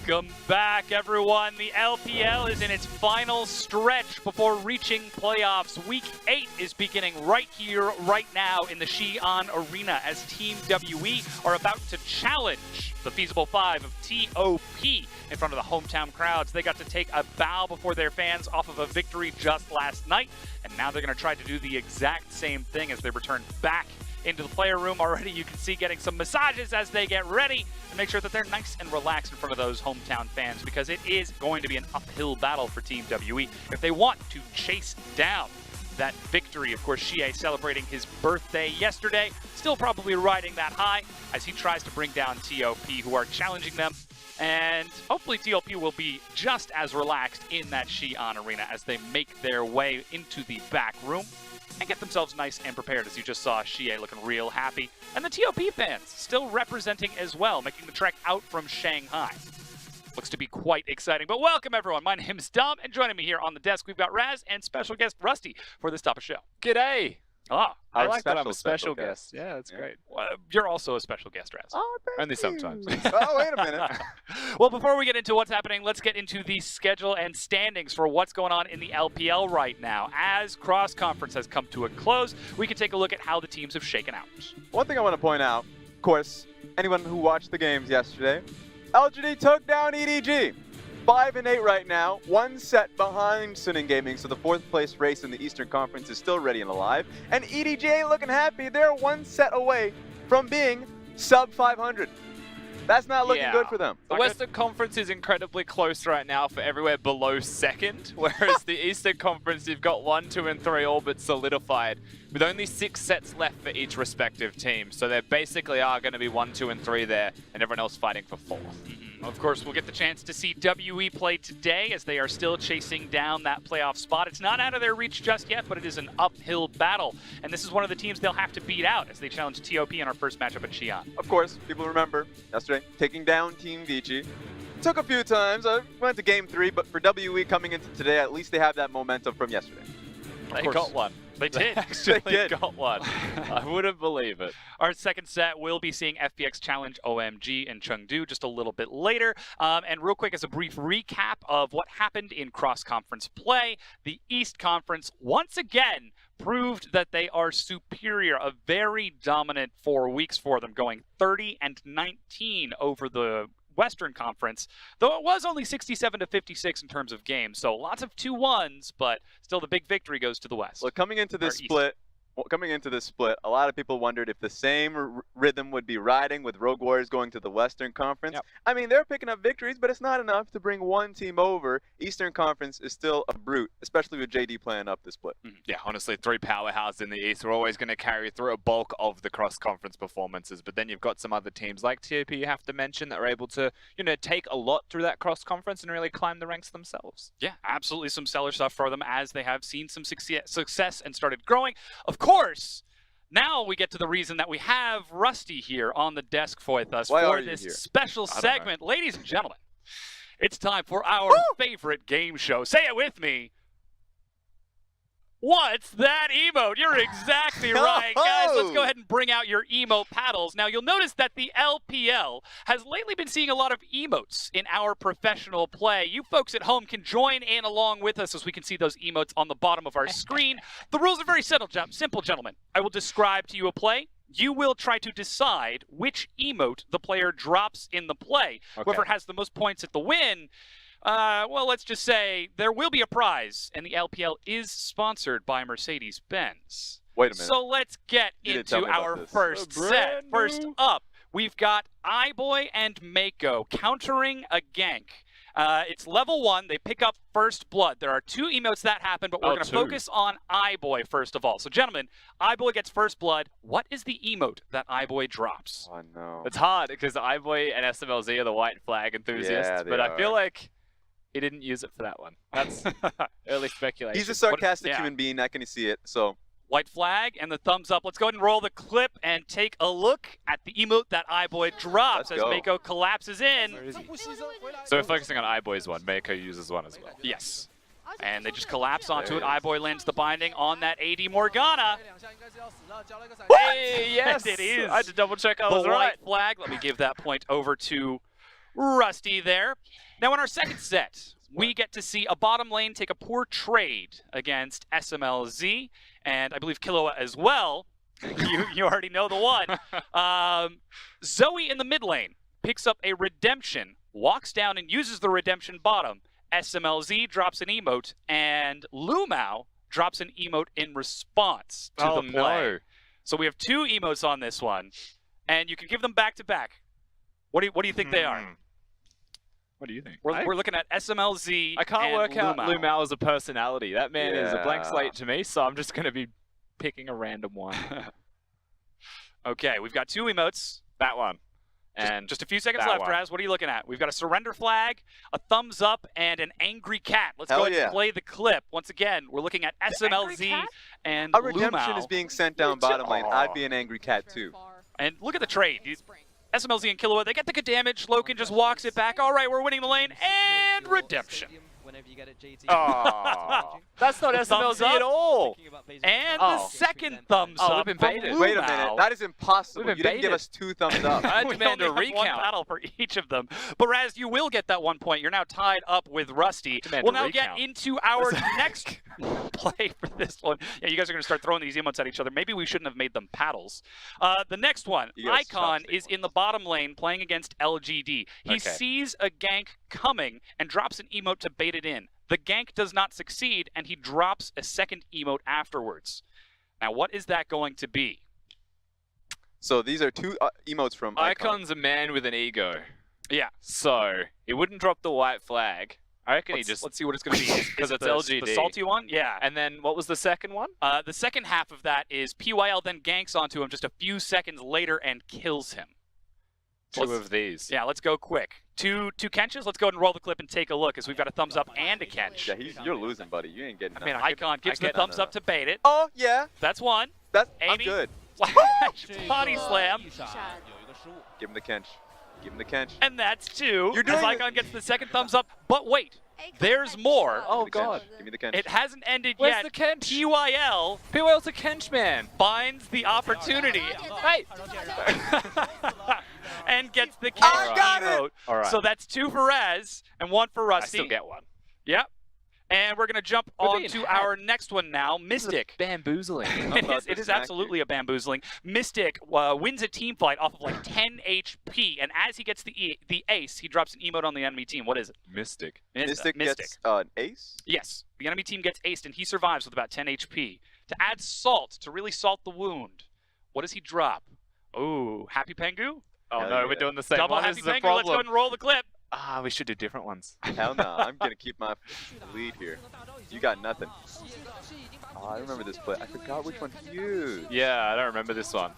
Welcome back, everyone. The LPL is in its final stretch before reaching playoffs. Week 8 is beginning right here, right now in the Xi'an Arena as Team WE are about to challenge the Feasible 5 of TOP in front of the hometown crowds. They got to take a bow before their fans off of a victory just last night, and now they're going to try to do the exact same thing as they return back into the player room. Already you can see getting some massages as they get ready and make sure that they're nice and relaxed in front of those hometown fans, because it is going to be an uphill battle for Team WE if they want to chase down that victory. Of course, Xie celebrating his birthday yesterday, still probably riding that high as he tries to bring down TOP, who are challenging them. And hopefully TOP will be just as relaxed in that Xi'an Arena as they make their way into the back room and get themselves nice and prepared, as you just saw Xie looking real happy. And the TOP fans still representing as well, making the trek out from Shanghai. Looks to be quite exciting. But welcome, everyone. My name's Dom, and joining me here on the desk, we've got Raz and special guest Rusty for this Top of Show. G'day. Ah, I like that I'm a special guest. Yeah, that's great. Well, you're also a special guest, Raz. Oh, thank Only you. sometimes. Oh, wait a minute. Well, before we get into what's happening, let's get into the schedule and standings for what's going on in the LPL right now. As cross-conference has come to a close, we can take a look at how the teams have shaken out. One thing I want to point out, of course, anyone who watched the games yesterday, LGD took down EDG. 5-8 right now, one set behind Suning Gaming, so the 4th place race in the Eastern Conference is still ready and alive. And EDG ain't looking happy. They're one set away from being sub 500. That's not looking good for them. The Western Conference is incredibly close right now for everywhere below 2nd, whereas the Eastern Conference, you've got 1, 2, and 3 all but solidified, with only 6 sets left for each respective team. So there basically are going to be 1, 2, and 3 there, and everyone else fighting for 4th. Of course, we'll get the chance to see WE play today as they are still chasing down that playoff spot. It's not out of their reach just yet, but it is an uphill battle. And this is one of the teams they'll have to beat out as they challenge TOP in our first matchup at Xi'an. Of course, people remember yesterday taking down Team Vici. Took a few times. I went to game 3, but for WE coming into today, at least they have that momentum from yesterday. They got one. They did. Actually They did. got one. I wouldn't believe it. Our second set, we'll be seeing FPX challenge OMG and Chengdu just a little bit later. And real quick, as a brief recap of what happened in cross-conference play, the East Conference once again proved that they are superior. A very dominant 4 weeks for them, going 30-19 over the Western Conference, though it was only 67-56 in terms of games. So lots of 2-1s, but still the big victory goes to the West. Well, coming into this split, a lot of people wondered if the same rhythm would be riding with Rogue Warriors going to the Western Conference. Yep. I mean, they're picking up victories, but it's not enough to bring one team over. Eastern Conference is still a brute, especially with JD playing up the split. Yeah, honestly, 3 powerhouses in the East are always going to carry through a bulk of the cross-conference performances. But then you've got some other teams like TOP you have to mention that are able to, take a lot through that cross-conference and really climb the ranks themselves. Yeah, absolutely some stellar stuff for them as they have seen some success and started growing. Of course, now we get to the reason that we have Rusty here on the desk with us for this special segment. Ladies and gentlemen, it's time for our favorite game show. Say it with me. What's that emote? You're exactly right, guys. Let's go ahead and bring out your emote paddles. Now, you'll notice that the LPL has lately been seeing a lot of emotes in our professional play. You folks at home can join in along with us as we can see those emotes on the bottom of our screen. The rules are very simple, gentlemen. I will describe to you a play. You will try to decide which emote the player drops in the play. Okay. Whoever has the most points at the win. Well, let's just say there will be a prize, and the LPL is sponsored by Mercedes-Benz. Wait a minute. So let's get into our first set. First up, we've got iBoy and Mako countering a gank. It's level 1. They pick up first blood. There are 2 emotes that happen, but we're going to focus on iBoy first of all. So, gentlemen, iBoy gets first blood. What is the emote that iBoy drops? Oh, no. It's hard because iBoy and SMLZ are the white flag enthusiasts, Yeah, but I feel like he didn't use it for that one. That's early speculation. He's a sarcastic human being. Not going to see it, so. White flag and the thumbs up. Let's go ahead and roll the clip and take a look at the emote that iBoy drops as Mako collapses in. Where is he? So we're focusing on iBoy's one. Mako uses one as well. Yes. And they just collapse onto it. iBoy lands the binding on that AD Morgana. Hey, yes! It is. I had to double check I was the right. white flag. Let me give that point over to Rusty there. Now in our second set, we get to see a bottom lane take a poor trade against SMLZ, and I believe Killua as well. you already know the one. Zoe in the mid lane picks up a redemption, walks down and uses the redemption bottom. SMLZ drops an emote, and Lumao drops an emote in response to the play. No. So we have 2 emotes on this one, and you can give them back to back. What do you think they are? What do you think? We're looking at SMLZ. I can't and work out Lumao. Lumao as a personality. That man is a blank Yeah. slate to me, so I'm just going to be picking a random one. Okay, we've got 2 emotes. That one. And just a few seconds that left, one. Raz. What are you looking at? We've got a surrender flag, a thumbs up, and an angry cat. Let's Hell go ahead yeah. and play the clip. Once again, we're looking at SMLZ and A redemption Lumao. is being sent down bottom lane. I'd be an angry cat too. And look at the trade. SMLZ and Killua, they get the good damage. Loken just walks it back. All right, we're winning the lane. And redemption. Oh, that's not Thumbs SMLZ up. at all. And Oh. the second thumbs Oh, up we've been from baited. Wait a Lumao. minute. That is impossible. We've You been didn't give baited. us 2 thumbs up. I We demand a only have one recount. battle for each of them. But Raz, you will get that 1 point. You're now tied up with Rusty. Demand We'll a now get recount. into our next play for this one. Yeah, you guys are going to start throwing these emotes at each other. Maybe we shouldn't have made them paddles. The next one, You guys Icon chopstick is one. in the bottom lane playing against LGD. He Okay. sees a gank coming and drops an emote to bait it in. The gank does not succeed, and he drops a second emote afterwards. Now, what is that going to be? So these are 2 emotes from Icon. Icon's a man with an ego. Yeah. So, he wouldn't drop the white flag. I reckon Let's, he just... let's see what it's going to be. Because Is it it's the LGD. salty one? Yeah. And then, what was the second one? The second half of that is PYL then ganks onto him just a few seconds later and kills him. 2 of these. Yeah, let's go quick. Two Kenches. Let's go ahead and roll the clip and take a look, as we've got a thumbs up and a Kench. Yeah, you're losing, buddy. You ain't getting I mean, nothing. Icon gives I the get- thumbs up to bait it. Oh, yeah. That's one. I'm Amy? good. Body slam. Give him the kench. Give him the kench. And that's 2. You're doing as Icon gets the second thumbs up. But wait, there's more. Oh, Give me the kench. God. Give me the kench. It hasn't ended Where's yet. the Kench? PYL PYL's a Kench man. finds the opportunity. Hey! And gets the I Kench got it! emote. All right. So that's 2 for Raz and 1 for I Rusty. still get one. Yep. And we're going to jump We're on being to hacked. our next one now, Mystic. Bamboozling. It is absolutely a bamboozling. Mystic wins a team fight off of like 10 HP, and as he gets the ace, he drops an emote on the enemy team. What is it? Mystic. Mystic gets an ace? Yes. The enemy team gets aced, and he survives with about 10 HP. To add salt, to really salt the wound, what does he drop? Ooh, Happy Pengu? Oh, Hell no, yeah. we're doing the same Double one. Happy This is a Pengu. Let's go ahead problem. and roll the clip. Ah, we should do different ones. Hell no. I'm going to keep my lead here. You got nothing. Oh, I remember this play. I forgot which one he used. Yeah, I don't remember this one.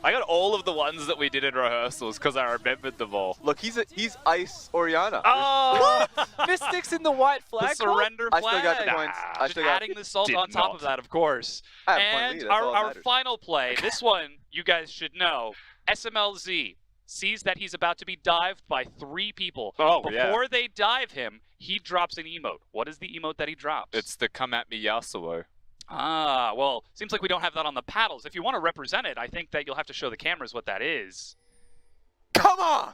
I got all of the ones that we did in rehearsals because I remembered them all. Look, he's Ice Oriana. Oh! Mystic's in the white The flag. surrender I flag. still got the points. I Just still got adding the salt Did on top not. of that, of course. I have a point And lead. That's all that our matters. final play, this one you guys should know. SMLZ sees that he's about to be dived by 3 people. Oh, yeah. Before they dive him, he drops an emote. What is the emote that he drops? It's the come at me Yasuo. Ah, well, seems like we don't have that on the paddles. If you want to represent it, I think that you'll have to show the cameras what that is. Come on!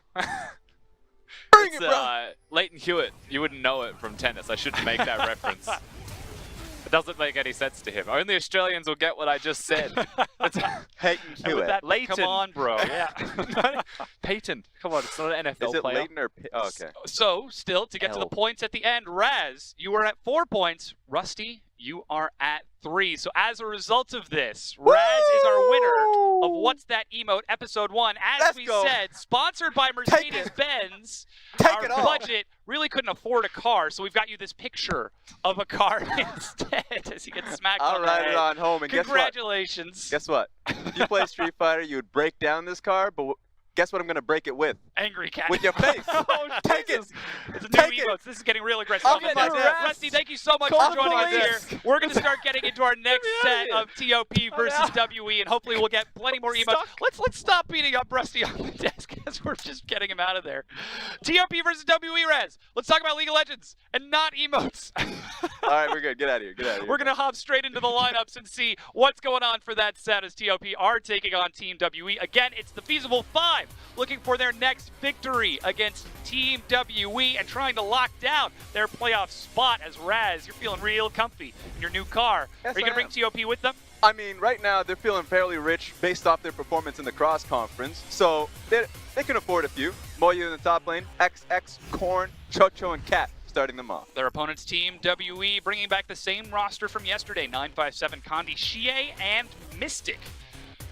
Bring It's it, bro! Leighton Hewitt. You wouldn't know it from tennis. I shouldn't make that reference. It doesn't make any sense to him. Only Australians will get what I just said. Hayton And with Hewitt. that, Leighton. come on, bro. Yeah. Peyton. Come on, it's not an NFL Is it player. Leighton or... Oh, okay. So, still, to get to the L. points at the end, Raz, you are at 4 points. Rusty, you are at 3. So as a result of this, Raz is our winner of What's That Emote Episode 1. As Let's we go. said, sponsored by Take it. Mercedes-Benz. Take Our it all. budget really couldn't afford a car, so we've got you this picture of a car instead as he gets smacked I'll on the ride head. it on home, and guess what? Congratulations. Guess what? If you play Street Fighter, you would break down this car, but guess what I'm going to break it with? Angry cat. With your face. Oh, Take it. Jesus. It's a Take new it. emotes. This is getting real aggressive. I'll on the get my desk. desk. Rusty, thank you so much Call for the joining us police. here. We're going to start getting into our next set of TOP versus WE, and hopefully we'll get plenty more emotes. Let's stop beating up Rusty on the desk as we're just getting him out of there. TOP versus WE, Raz. Let's talk about League of Legends and not emotes. All right, we're good. Get out of here. Get out of here. We're going to hop straight into the lineups and see what's going on for that set as TOP are taking on Team WE. Again, it's the Feasible 5 looking for their next victory against Team WE and trying to lock down their playoff spot. As Raz, you're feeling real comfy in your new car. Yes, Are you going to bring TOP with them? I mean, right now they're feeling fairly rich based off their performance in the cross conference, so they can afford a few. Moyu in the top lane, XX, Korn, Chocho, and Cat starting them off. Their opponent's Team WE bringing back the same roster from yesterday, 957 Kandi, Shie, and Mystic,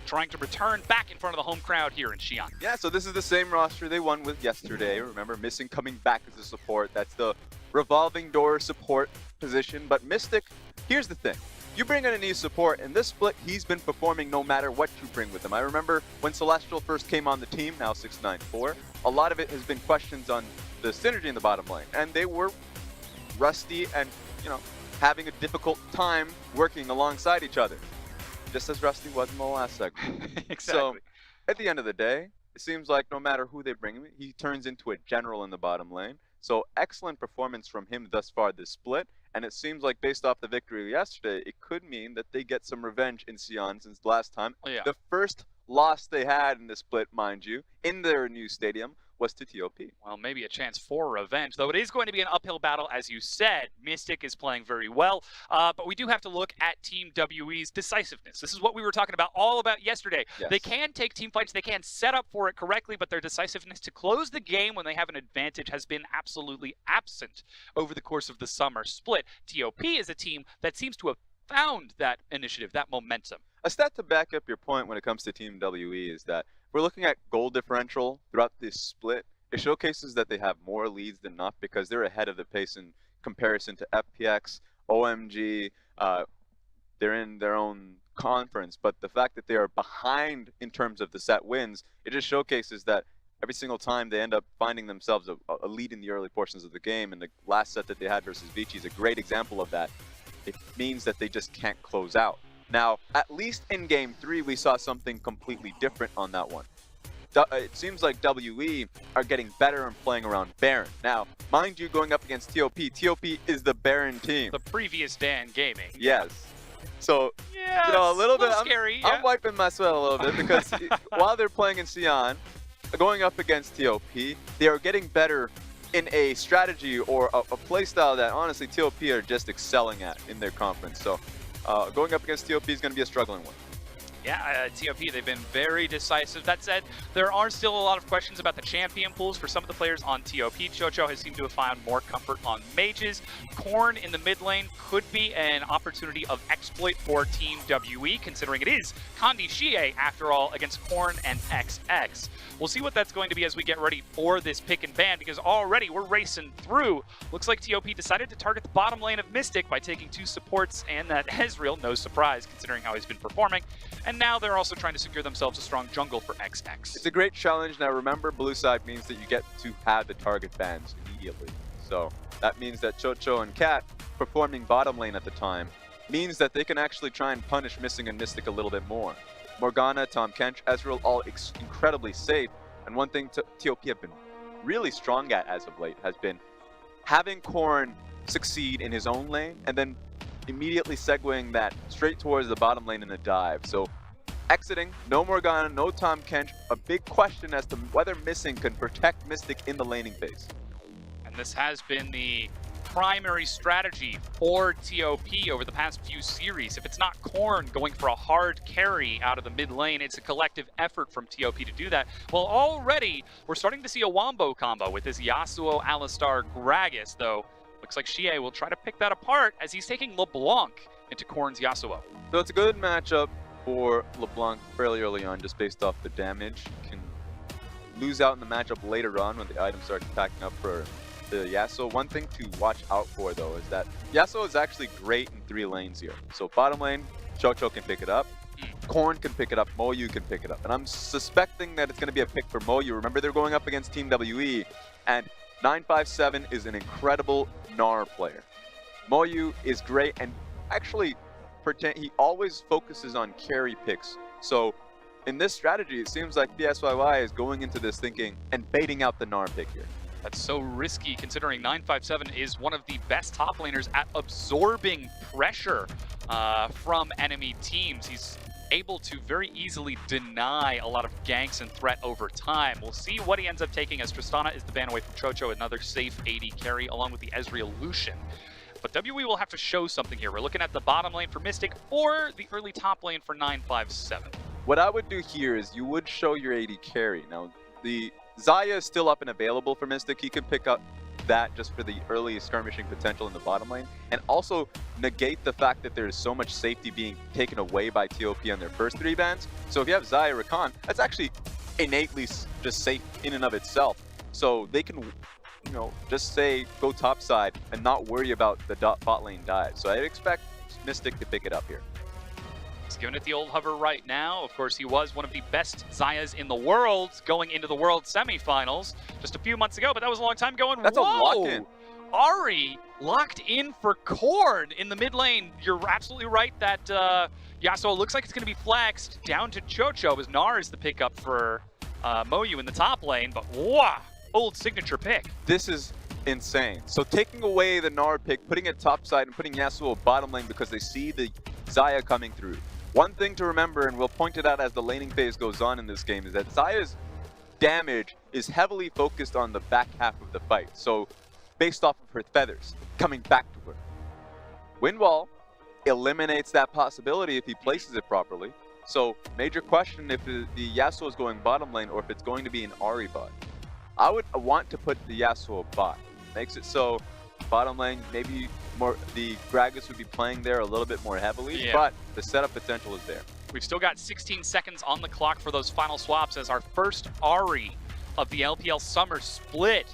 trying to return back in front of the home crowd here in Xi'an. Yeah, so this is the same roster they won with yesterday. Remember, Missing coming back as a support. That's the revolving door support position. But Mystic, here's the thing. You bring in a new support, in this split, he's been performing no matter what you bring with him. I remember when Celestial first came on the team, now 694, a lot of it has been questions on the synergy in the bottom lane. And they were rusty and, having a difficult time working alongside each other. Just as Rusty was in the last segment. Exactly. So, at the end of the day, it seems like no matter who they bring him, he turns into a general in the bottom lane. So, excellent performance from him thus far this split. And it seems like based off the victory yesterday, it could mean that they get some revenge in Xi'an since last time. Yeah. The first loss they had in the split, mind you, in their new stadium was to TOP. Well, maybe a chance for revenge, though it is going to be an uphill battle, as you said. Mystic is playing very well, but we do have to look at Team WE's decisiveness. This is what we were talking about all about yesterday. Yes. They can take team fights, they can set up for it correctly, but their decisiveness to close the game when they have an advantage has been absolutely absent over the course of the summer split. TOP is a team that seems to have found that initiative, that momentum. A stat to back up your point when it comes to Team WE is that we're looking at goal differential throughout this split. It showcases that they have more leads than not because they're ahead of the pace in comparison to FPX, OMG. They're in their own conference, but the fact that they are behind in terms of the set wins, it just showcases that every single time they end up finding themselves a lead in the early portions of the game, and the last set that they had versus Vici is a great example of that. It means that they just can't close out. Now, at least in Game 3, we saw something completely different on that one. It seems like WE are getting better and playing around Baron. Now, mind you, going up against TOP, TOP is the Baron team. The previous Dan Gaming. Yes. So, Yeah, a little bit scary. I'm wiping my sweat a little bit because while they're playing in Xi'an, going up against TOP, they are getting better in a strategy or a play style that honestly TOP are just excelling at in their conference. So going up against TOP is going to be a struggling one. Yeah, TOP, they've been very decisive. That said, there are still a lot of questions about the champion pools for some of the players on TOP. Chocho has seemed to have found more comfort on mages. Korn in the mid lane could be an opportunity of exploit for Team WE, considering it is Kandi Shie, after all, against Korn and XX. We'll see what that's going to be as we get ready for this pick and ban, because already we're racing through. Looks like TOP decided to target the bottom lane of Mystic by taking 2 supports, and that Ezreal, no surprise, considering how he's been performing. And now they're also trying to secure themselves a strong jungle for XX. It's a great challenge. Now remember, blue side means that you get to have the target bans immediately. So that means that Chocho and Cat, performing bottom lane at the time, means that they can actually try and punish Missing and Mystic a little bit more. Morgana, Tom Kench, Ezreal, all incredibly safe. And one thing TOP have been really strong at as of late has been having Korn succeed in his own lane and then immediately segueing that straight towards the bottom lane in a dive. So exiting, no Morgana, no Tom Kench, a big question as to whether Missing can protect Mystic in the laning phase. And this has been the primary strategy for TOP over the past few series. If it's not Korn going for a hard carry out of the mid lane, it's a collective effort from TOP to do that. Well, already we're starting to see a Wombo combo with this Yasuo, Alistar, Gragas, though. Looks like Shie will try to pick that apart as he's taking LeBlanc into Korn's Yasuo. So it's a good matchup for LeBlanc fairly early on, just based off the damage. Can lose out in the matchup later on when the items start packing up for the Yasuo. One thing to watch out for, though, is that Yasuo is actually great in 3 lanes here. So bottom lane, Chocho can pick it up. Korn can pick it up. Moyu can pick it up. And I'm suspecting that it's going to be a pick for Moyu. Remember, they're going up against Team WE, and 957 is an incredible Gnar player. Moyu is great, and actually, he always focuses on carry picks. So in this strategy, it seems like PSYY is going into this thinking and baiting out the Gnar pick here. That's so risky, considering 957 is one of the best top laners at absorbing pressure from enemy teams. He's able to very easily deny a lot of ganks and threat over time. We'll see what he ends up taking, as Tristana is the ban away from Chocho, another safe AD carry, along with the Ezreal Lucian. But WE will have to show something here. We're looking at the bottom lane for Mystic or the early top lane for 957. What I would do here is you would show your AD carry. Now, the Xayah is still up and available for Mystic. He can pick up that just for the early skirmishing potential in the bottom lane, and also negate the fact that there's so much safety being taken away by TOP on their first 3 bans. So if you have Xayah Rakan, that's actually innately just safe in and of itself. So they can, you know, just say go top side and not worry about the bot lane dive. So I'd expect Mystic to pick it up here. He's giving it the old hover right now. Of course, he was one of the best Xayahs in the world going into the World Semifinals just a few months ago, but that was a long time ago. And that's whoa, a lock-in. Ahri locked in for Korn in the mid lane. You're absolutely right that Yasuo looks like it's going to be flexed down to Chocho, as Gnar is the pickup for Moyu in the top lane, but wow, old signature pick. This is insane. So taking away the Gnar pick, putting it top side, and putting Yasuo bottom lane because they see the Xayah coming through. One thing to remember, and we'll point it out as the laning phase goes on in this game, is that Xayah's damage is heavily focused on the back half of the fight. So based off of her feathers coming back to her. Windwall eliminates that possibility if he places it properly. So major question if the Yasuo is going bottom lane or if it's going to be an Ahri bot. I would want to put the Yasuo bot. Makes it so bottom lane, maybe more the Gragas would be playing there a little bit more heavily, but the setup potential is there. We've still got 16 seconds on the clock for those final swaps, as our first Ahri of the LPL Summer Split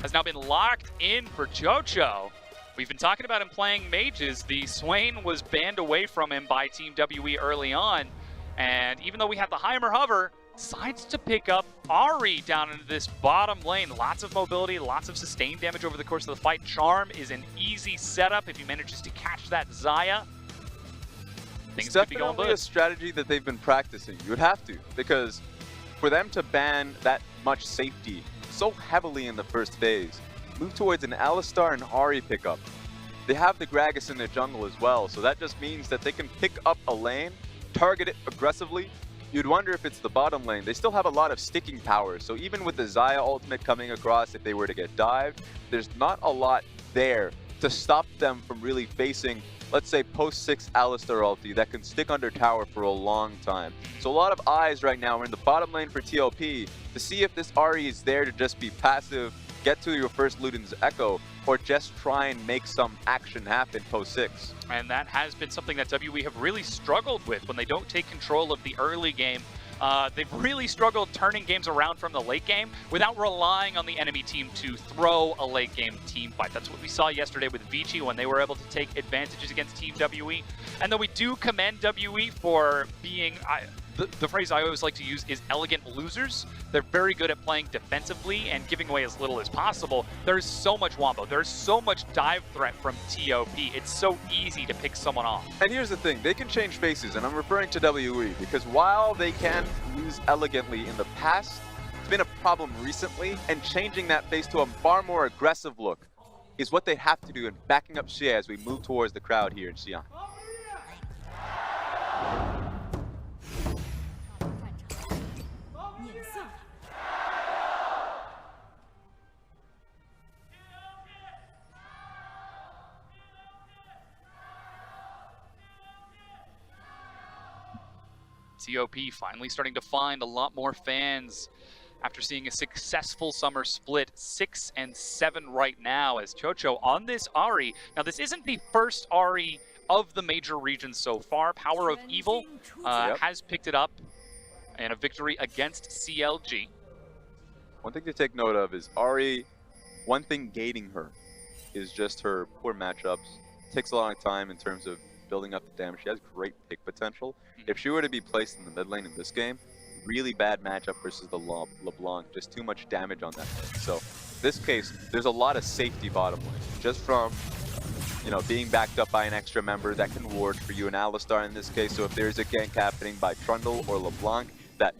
has now been locked in for Chocho. We've been talking about him playing mages. The Swain was banned away from him by Team WE early on, and even though we had the Heimer hover, decides to pick up Ahri down into this bottom lane. Lots of mobility, lots of sustained damage over the course of the fight. Charm is an easy setup if he manages to catch that Xayah. Things It's could be going definitely good. a strategy that they've been practicing. You would have to, because for them to ban that much safety so heavily in the first phase, move towards an Alistar and Ahri pickup. They have the Gragas in their jungle as well, so that just means that they can pick up a lane, target it aggressively. You'd wonder if it's the bottom lane. They still have a lot of sticking power, so even with the Xayah ultimate coming across, if they were to get dived, there's not a lot there to stop them from really facing, let's say, post 6 Alistar ulti that can stick under tower for a long time. So a lot of eyes right now are in the bottom lane for TOP to see if this Ahri is there to just be passive, get to your first Luden's Echo, or just try and make some action happen post 6. And that has been something that WE have really struggled with when they don't take control of the early game. They've really struggled turning games around from the late game without relying on the enemy team to throw a late game team fight. That's what we saw yesterday with Vici when they were able to take advantages against Team WE. And though we do commend WE for being, the phrase I always like to use is elegant losers. They're very good at playing defensively and giving away as little as possible. There's so much wombo. There's so much dive threat from TOP. It's so easy to pick someone off. And here's the thing, they can change faces, and I'm referring to WE, because while they can lose elegantly in the past, it's been a problem recently, and changing that face to a far more aggressive look is what they have to do in backing up Xie as we move towards the crowd here in Xi'an. TOP finally starting to find a lot more fans after seeing a successful summer split, 6 and 7 right now as Chocho on this Ahri. Now this isn't the first Ahri of the major regions so far. Power of Evil has picked it up in a victory against CLG. One thing to take note of is Ahri, one thing gating her is just her poor matchups. Takes a long time in terms of building up the damage. She has great pick potential. If she were to be placed in the mid lane in this game, really bad matchup versus the LeBlanc, just too much damage on that lane. So this case, there's a lot of safety bottom lane, just from, you know, being backed up by an extra member that can ward for you, an Alistar in this case. So if there's a gank happening by Trundle or LeBlanc, that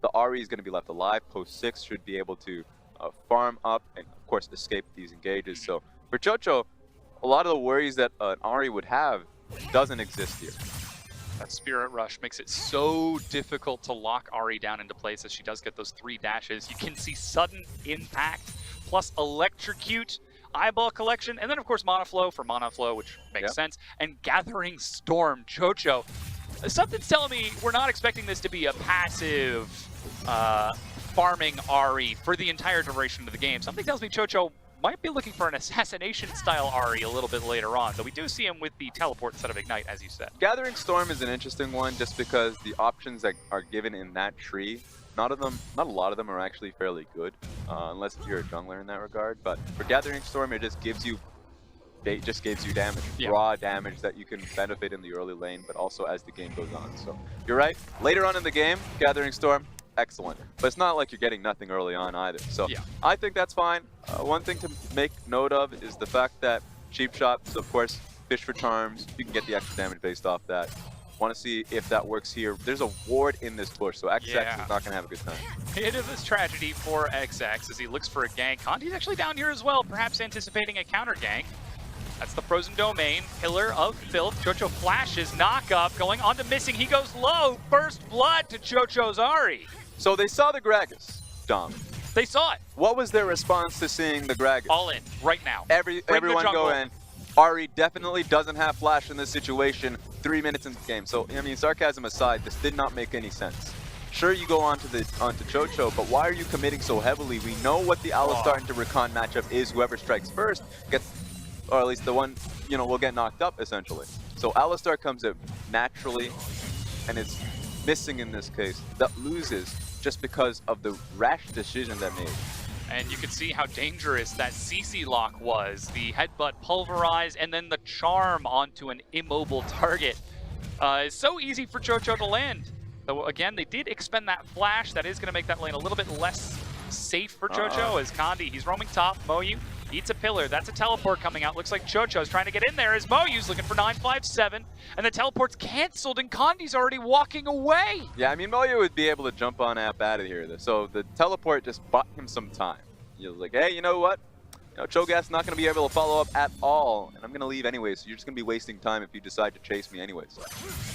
the Ahri is going to be left alive. Post 6 should be able to farm up and, of course, escape these engages. So for Chocho, a lot of the worries that an Ahri would have doesn't exist here. That Spirit Rush makes it so difficult to lock Ahri down into place as she does get those 3 dashes. You can see sudden impact, plus Electrocute, Eyeball Collection, and then of course Monoflow for Monoflow, which makes sense, and Gathering Storm. Chocho, something's telling me we're not expecting this to be a passive farming Ahri for the entire duration of the game. Something tells me Chocho might be looking for an assassination-style Ahri a little bit later on, though we do see him with the teleport instead of Ignite, as you said. Gathering Storm is an interesting one just because the options that are given in that tree, not a lot of them are actually fairly good, unless you're a jungler in that regard. But for Gathering Storm, it just gives you damage, raw damage that you can benefit in the early lane, but also as the game goes on. So you're right, later on in the game, Gathering Storm, excellent. But it's not like you're getting nothing early on either. So I think that's fine. One thing to make note of is the fact that cheap shots, of course, fish for charms, you can get the extra damage based off that. Want to see if that works here. There's a ward in this bush, so XX is not going to have a good time. It is tragedy for XX as he looks for a gank. Condi's actually down here as well, perhaps anticipating a counter gank. That's the frozen domain, Pillar of Filth. Chocho flashes, knock up, going on to missing. He goes low, first blood to Chocho's Ahri. So they saw the Gragas, Dom. They saw it. What was their response to seeing the Gragas? All in, right now. Everyone go in. Ahri definitely doesn't have flash in this situation 3 minutes into the game. So, I mean, sarcasm aside, this did not make any sense. Sure, you go onto Chocho, but why are you committing so heavily? We know what the Alistar into Rakan matchup is. Whoever strikes first gets, or at least the one, you know, will get knocked up, essentially. So Alistar comes in naturally, and it's missing in this case. That loses just because of the rash decision that made. And you can see how dangerous that CC lock was. The headbutt pulverize and then the charm onto an immobile target. It's so easy for Chocho to land. So again, they did expend that flash. That is going to make that lane a little bit less safe for Chocho as Condi, he's roaming top. Moyu eats a pillar. That's a teleport coming out. Looks like Chocho's trying to get in there as Moyu's looking for 957. And the teleport's canceled and Condi's already walking away. Yeah, I mean, Moyu would be able to jump on app out of here. So the teleport just bought him some time. He was like, hey, you know what? You know, Cho'Gath's not going to be able to follow up at all. And I'm going to leave anyway, so you're just going to be wasting time if you decide to chase me anyways.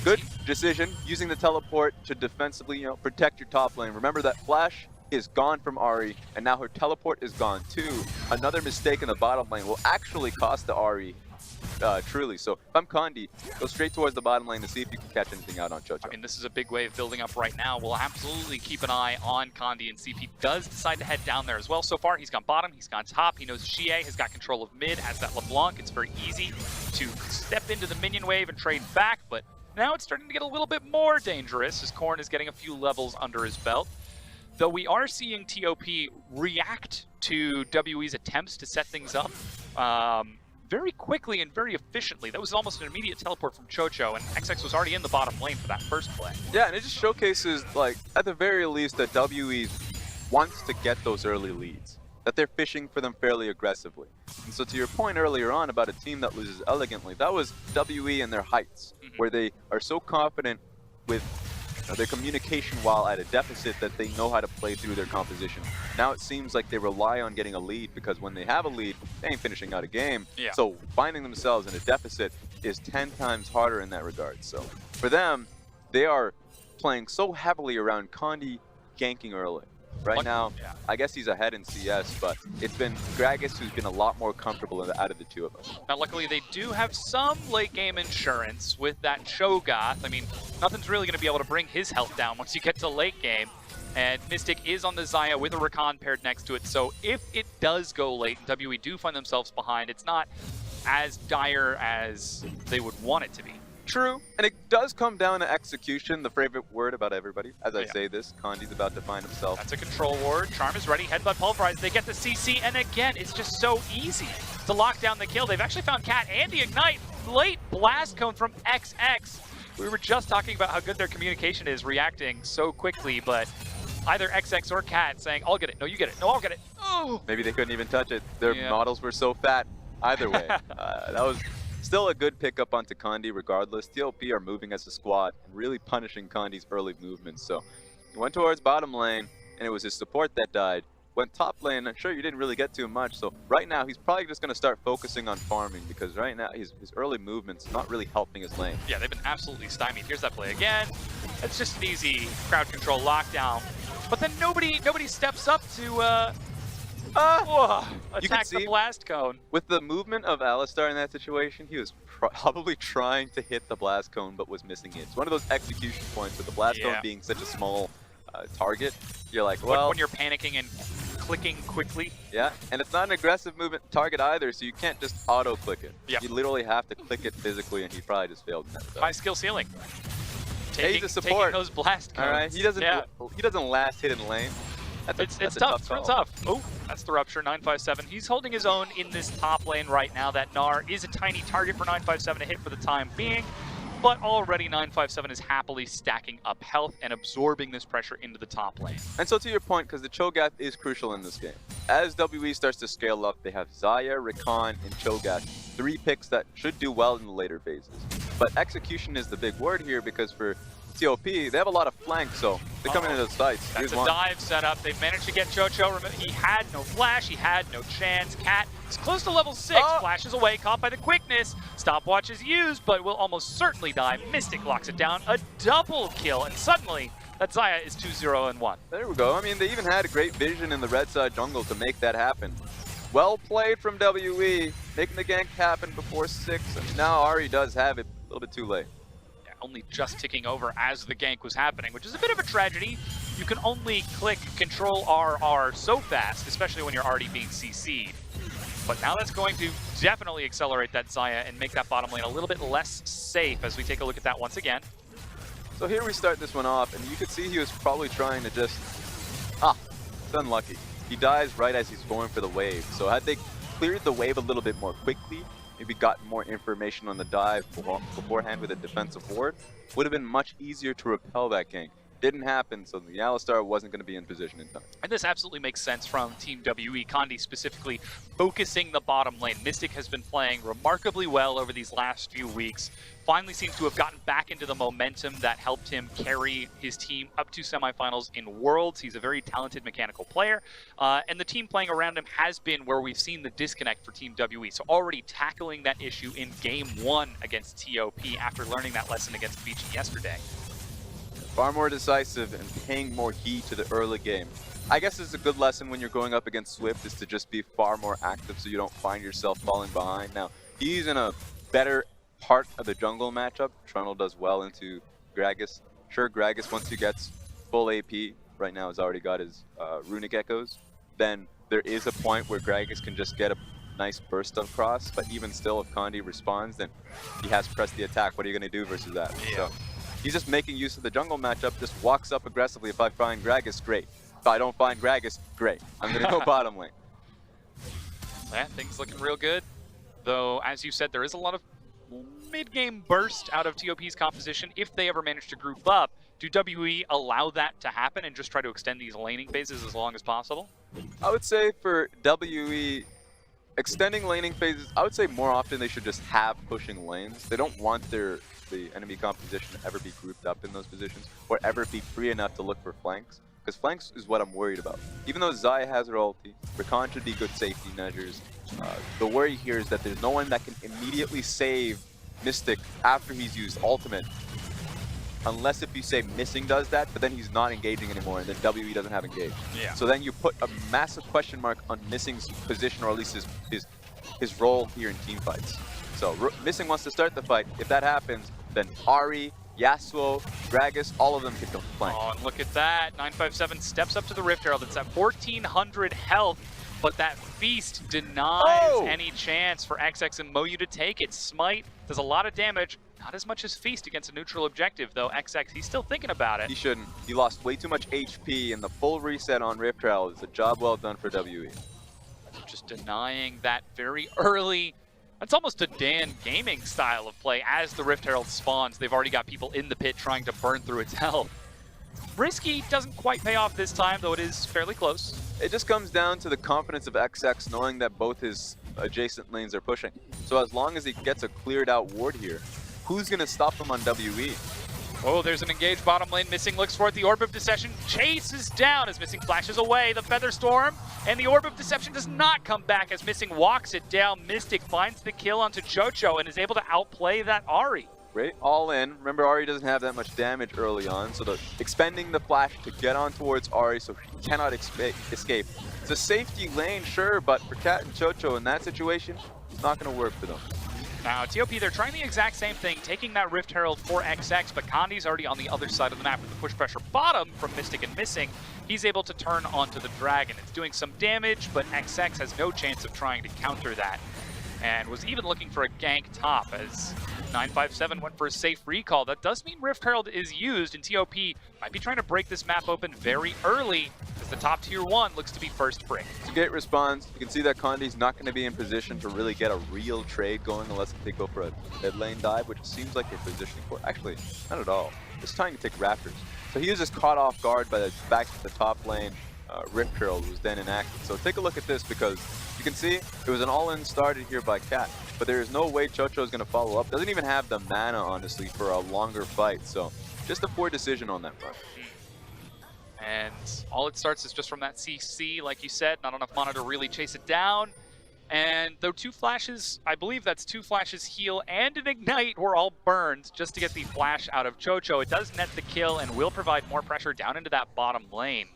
Good decision, using the teleport to defensively, you know, protect your top lane. Remember that flash is gone from Ahri, and now her teleport is gone too. Another mistake in the bottom lane will actually cost the Ahri truly. So if I'm Condi, go straight towards the bottom lane to see if you can catch anything out on Chocho. I mean, this is a big wave building up right now. We'll absolutely keep an eye on Condi and see if he does decide to head down there as well. So far, he's gone bottom, he's gone top. He knows Xie has got control of mid, has that LeBlanc. It's very easy to step into the minion wave and trade back, but now it's starting to get a little bit more dangerous as Korn is getting a few levels under his belt. Though we are seeing TOP react to WE's attempts to set things up very quickly and very efficiently. That was almost an immediate teleport from Chocho, and XX was already in the bottom lane for that first play. Yeah, and it just showcases, like, at the very least, that WE wants to get those early leads, that they're fishing for them fairly aggressively. And so to your point earlier on about a team that loses elegantly, that was WE and their heights, where they are so confident with their communication while at a deficit that they know how to play through their composition. Now it seems like they rely on getting a lead because when they have a lead, they ain't finishing out a game. Yeah. So finding themselves in a deficit is 10 times harder in that regard. So for them, they are playing so heavily around Condi ganking early. Right now, I guess he's ahead in CS, but it's been Gragas who's been a lot more comfortable out of the two of us. Now, luckily, they do have some late-game insurance with that Cho'Gath. I mean, nothing's really going to be able to bring his health down once you get to late game. And Mystic is on the Xayah with a Rakan paired next to it, so if it does go late and WE do find themselves behind, it's not as dire as they would want it to be. True, and it does come down to execution, the favorite word about everybody. As I say this, Condi's about to find himself. That's a control ward. Charm is ready. Headbutt pulverize. They get the CC, and again, it's just so easy to lock down the kill. They've actually found Cat and the Ignite. Late blast cone from XX. We were just talking about how good their communication is, reacting so quickly, but either XX or Cat saying, I'll get it. No, you get it. No, I'll get it. Oh! Maybe they couldn't even touch it. Their models were so fat. Either way, that was still a good pickup onto Condi regardless. TOP are moving as a squad and really punishing Condi's early movements. So he went towards bottom lane, and it was his support that died. went top lane, and sure, you didn't really get too much. So right now, he's probably just going to start focusing on farming because right now, his early movement's not really helping his lane. Yeah, they've been absolutely stymied. Here's that play again. It's just an easy crowd control lockdown. But then nobody steps up to attack the blast cone. With the movement of Alistar in that situation, he was probably trying to hit the blast cone, but was missing it. It's one of those execution points with the blast cone being such a small target. You're like, well, when you're panicking and clicking quickly. Yeah, and it's not an aggressive movement target either, so you can't just auto-click it. Yep. You literally have to click it physically, and he probably just failed in that stuff. High skill ceiling. He's a support. Taking those blast cones. All right, he doesn't last hit in lane. It's tough. It's real tough. Oh, that's the rupture. 957. He's holding his own in this top lane right now. That Gnar is a tiny target for 957 to hit for the time being, but already 957 is happily stacking up health and absorbing this pressure into the top lane. And so to your point, because the Cho'Gath is crucial in this game. As WE starts to scale up, they have Xayah, Rakan, and Cho'Gath, 3 picks that should do well in the later phases. But execution is the big word here because for TOP, they have a lot of flanks, so they come into the sites. That's a dive setup. They've managed to get Chocho. He had no flash. He had no chance. Cat is close to level 6. Flashes away, caught by the quickness. Stopwatch is used, but will almost certainly die. Mystic locks it down. A double kill, and suddenly that Xayah is 2-0-1. There we go. I mean, they even had a great vision in the red side jungle to make that happen. Well played from WE, making the gank happen before 6, and now Ahri does have it a little bit too late. Only just ticking over as the gank was happening, which is a bit of a tragedy. You can only click Control RR so fast, especially when you're already being CC'd. But now that's going to definitely accelerate that Xayah and make that bottom lane a little bit less safe as we take a look at that once again. So here we start this one off, and you could see he was probably trying to just... it's unlucky. He dies right as he's going for the wave. So had they cleared the wave a little bit more quickly, maybe gotten more information on the dive beforehand with a defensive ward, would have been much easier to repel that gank. Didn't happen, so the Alistar wasn't going to be in position in time. And this absolutely makes sense from Team WE. Condi specifically focusing the bottom lane. Mystic has been playing remarkably well over these last few weeks. Finally seems to have gotten back into the momentum that helped him carry his team up to semifinals in Worlds. He's a very talented mechanical player. And the team playing around him has been where we've seen the disconnect for Team WE. So already tackling that issue in Game 1 against TOP after learning that lesson against Vici yesterday. Far more decisive and paying more heed to the early game. I guess it's a good lesson when you're going up against Swift is to just be far more active so you don't find yourself falling behind. Now, he's in a better part of the jungle matchup. Trundle does well into Gragas. Sure, Gragas, once he gets full AP, right now has already got his runic echoes, then there is a point where Gragas can just get a nice burst across, but even still, if Condi responds, then he has pressed the attack. What are you going to do versus that? Yeah. So he's just making use of the jungle matchup, just walks up aggressively. If I find Gragas, great. If I don't find Gragas, great. I'm going to go bottom lane. Yeah, things looking real good. Though, as you said, there is a lot of mid-game burst out of TOP's composition. If they ever manage to group up, do WE allow that to happen and just try to extend these laning phases as long as possible? I would say for WE, extending laning phases, I would say more often they should just have pushing lanes. They don't want the enemy composition to ever be grouped up in those positions or ever be free enough to look for flanks. Because flanks is what I'm worried about. Even though Xayah has her ulti, Rakan should be good safety measures. The worry here is that there's no one that can immediately save Mystic after he's used ultimate. Unless if you say Missing does that, but then he's not engaging anymore and then WE doesn't have engage. Yeah. So then you put a massive question mark on Missing's position or at least his role here in team fights. So Missing wants to start the fight. If that happens, then Ahri, Yasuo, Gragas, all of them can go flank. Oh, and look at that. 957 steps up to the Rift Herald. It's at 1,400 health, but that Feast denies any chance for XX and Moyu to take it. Smite does a lot of damage. Not as much as Feast against a neutral objective, though. XX, he's still thinking about it. He shouldn't. He lost way too much HP, and the full reset on Rift Herald is a job well done for WE. Just denying that very early. That's almost a Dan Gaming style of play. As the Rift Herald spawns, they've already got people in the pit trying to burn through its health. Risky doesn't quite pay off this time, though it is fairly close. It just comes down to the confidence of XX knowing that both his adjacent lanes are pushing. So as long as he gets a cleared out ward here, who's going to stop him on WE? Oh, there's an engaged bottom lane. Missing looks for it. The Orb of Deception chases down as Missing flashes away. The Feather Storm, and the Orb of Deception does not come back as Missing walks it down. Mystic finds the kill onto Chocho and is able to outplay that Ahri. Great, all in. Remember, Ahri doesn't have that much damage early on, so expending the flash to get on towards Ahri so he cannot escape. It's a safety lane, sure, but for Cat and Chocho in that situation, it's not going to work for them. Now, TOP, they're trying the exact same thing, taking that Rift Herald for XX, but Kandi's already on the other side of the map with the push pressure bottom from Mystic and Missing. He's able to turn onto the Dragon. It's doing some damage, but XX has no chance of trying to counter that, and was even looking for a gank top as 957 went for a safe recall. That does mean Rift Herald is used, and TOP might be trying to break this map open very early, as the top tier 1 looks to be first break. It's a great response. You can see that Kandi's not going to be in position to really get a real trade going unless they go for a mid lane dive, which it seems like they're positioning for. Actually, not at all. It's trying to take Raptors. So he was just caught off guard by the fact that the top lane Rift Herald was then inactive. So take a look at this, because you can see it was an all-in started here by Cat, but there is no way Chocho is going to follow up. Doesn't even have the mana, honestly, for a longer fight. So just a poor decision on that front. And all it starts is just from that CC, like you said, not enough mana to really chase it down. And though 2 flashes, I believe that's 2 flashes heal and an ignite were all burned just to get the flash out of Chocho. It does net the kill and will provide more pressure down into that bottom lane.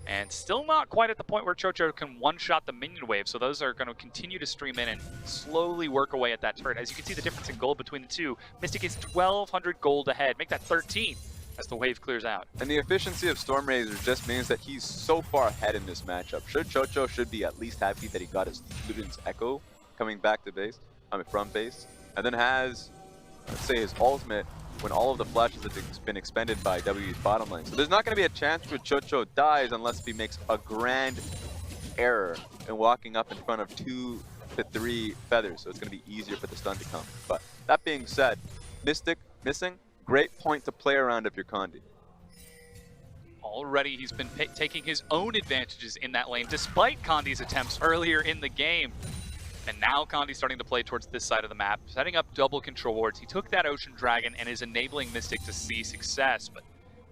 And still not quite at the point where Chocho can one-shot the minion wave, so those are going to continue to stream in and slowly work away at that turret. As you can see the difference in gold between the two, Mystic is 1,200 gold ahead. Make that 13 as the wave clears out. And the efficiency of Stormrazor just means that he's so far ahead in this matchup. Chocho should be at least happy that he got his Luden's Echo coming back to base, from base, and then has, let's say, his ultimate when all of the flashes have been expended by W's bottom lane. So there's not going to be a chance where Chocho dies unless he makes a grand error in walking up in front of 2 to 3 feathers. So it's going to be easier for the stun to come. But that being said, Mystic Missing, great point to play around if you're Kandi. Already he's been taking his own advantages in that lane, despite Kandi's attempts earlier in the game. And now Kandi's starting to play towards this side of the map, setting up double control wards. He took that Ocean Dragon and is enabling Mystic to see success, but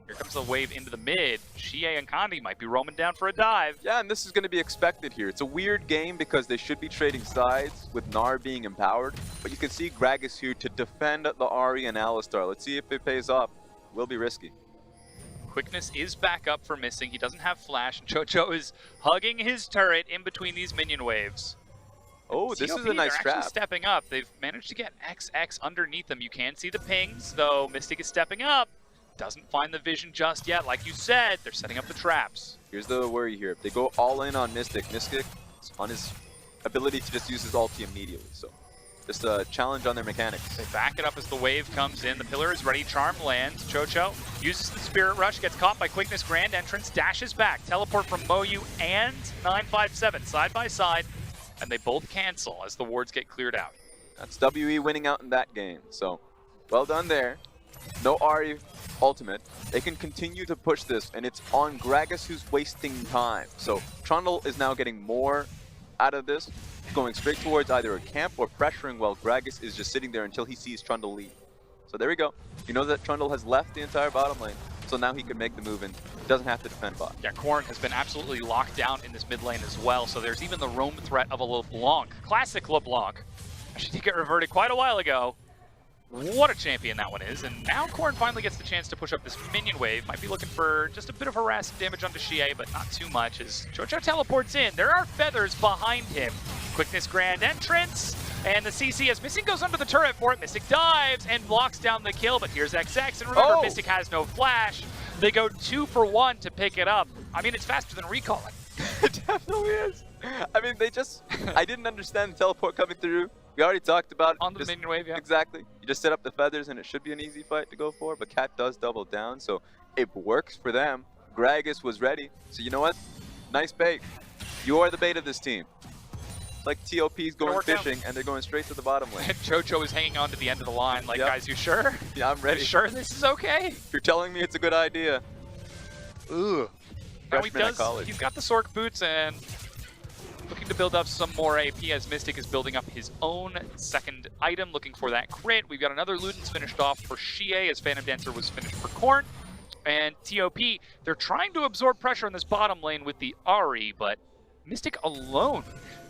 here comes the wave into the mid. Shie and Kandi might be roaming down for a dive. Yeah, and this is going to be expected here. It's a weird game because they should be trading sides with Gnar being empowered, but you can see Gragas here to defend the Ahri and Alistar. Let's see if it pays off. Will be risky. Quickness is back up for Missing. He doesn't have flash, and Chocho is hugging his turret in between these minion waves. Oh, this TOP, is a nice they're trap. actually stepping up. They've managed to get XX underneath them. You can see the pings, though Mystic is stepping up. Doesn't find the vision just yet. Like you said, they're setting up the traps. Here's the worry here. If they go all in on Mystic, Mystic is on his ability to just use his ulti immediately. So just a challenge on their mechanics. They back it up as the wave comes in. The pillar is ready. Charm lands. Chocho uses the Spirit Rush, gets caught by Quickness. Grand Entrance, dashes back. Teleport from Moyu and 957 side by side. And they both cancel as the wards get cleared out. That's WE winning out in that game. So well done there. No Ahri ultimate. They can continue to push this, and it's on Gragas who's wasting time. So Trundle is now getting more out of this, going straight towards either a camp or pressuring while Gragas is just sitting there until he sees Trundle leave. So there we go. You know that Trundle has left the entire bottom lane, so now he can make the move and doesn't have to defend bot. Yeah, Korn has been absolutely locked down in this mid lane as well, so there's even the roam threat of a LeBlanc. Classic LeBlanc. Actually did get reverted quite a while ago. What a champion that one is, and now Korn finally gets the chance to push up this minion wave. Might be looking for just a bit of harassing damage onto Shie, but not too much as Chocho teleports in. There are feathers behind him. Quickness Grand Entrance, and the CC as Missing goes under the turret for it. Mystic dives and blocks down the kill, but here's XX, and remember, Mystic has no flash. They go 2 for 1 to pick it up. I mean, it's faster than recalling. It definitely is. I mean, I didn't understand the teleport coming through. We already talked about on the minion wave, yeah. Exactly. You just set up the feathers and it should be an easy fight to go for, but Cat does double down, so it works for them. Gragas was ready, so you know what? Nice bait. You are the bait of this team. It's like TOP's going fishing and they're going straight to the bottom lane. And Chocho is hanging on to the end of the line, like, Yep. Guys, you sure? Yeah, I'm ready. You sure this is okay? If you're telling me it's a good idea. Ooh. Now Freshman at college. he's got the Sork boots, and Looking to build up some more AP as Mystic is building up his own second item, looking for that crit. We've got another Ludens finished off for Xie as Phantom Dancer was finished for Korn. And TOP, they're trying to absorb pressure in this bottom lane with the Ahri, but Mystic alone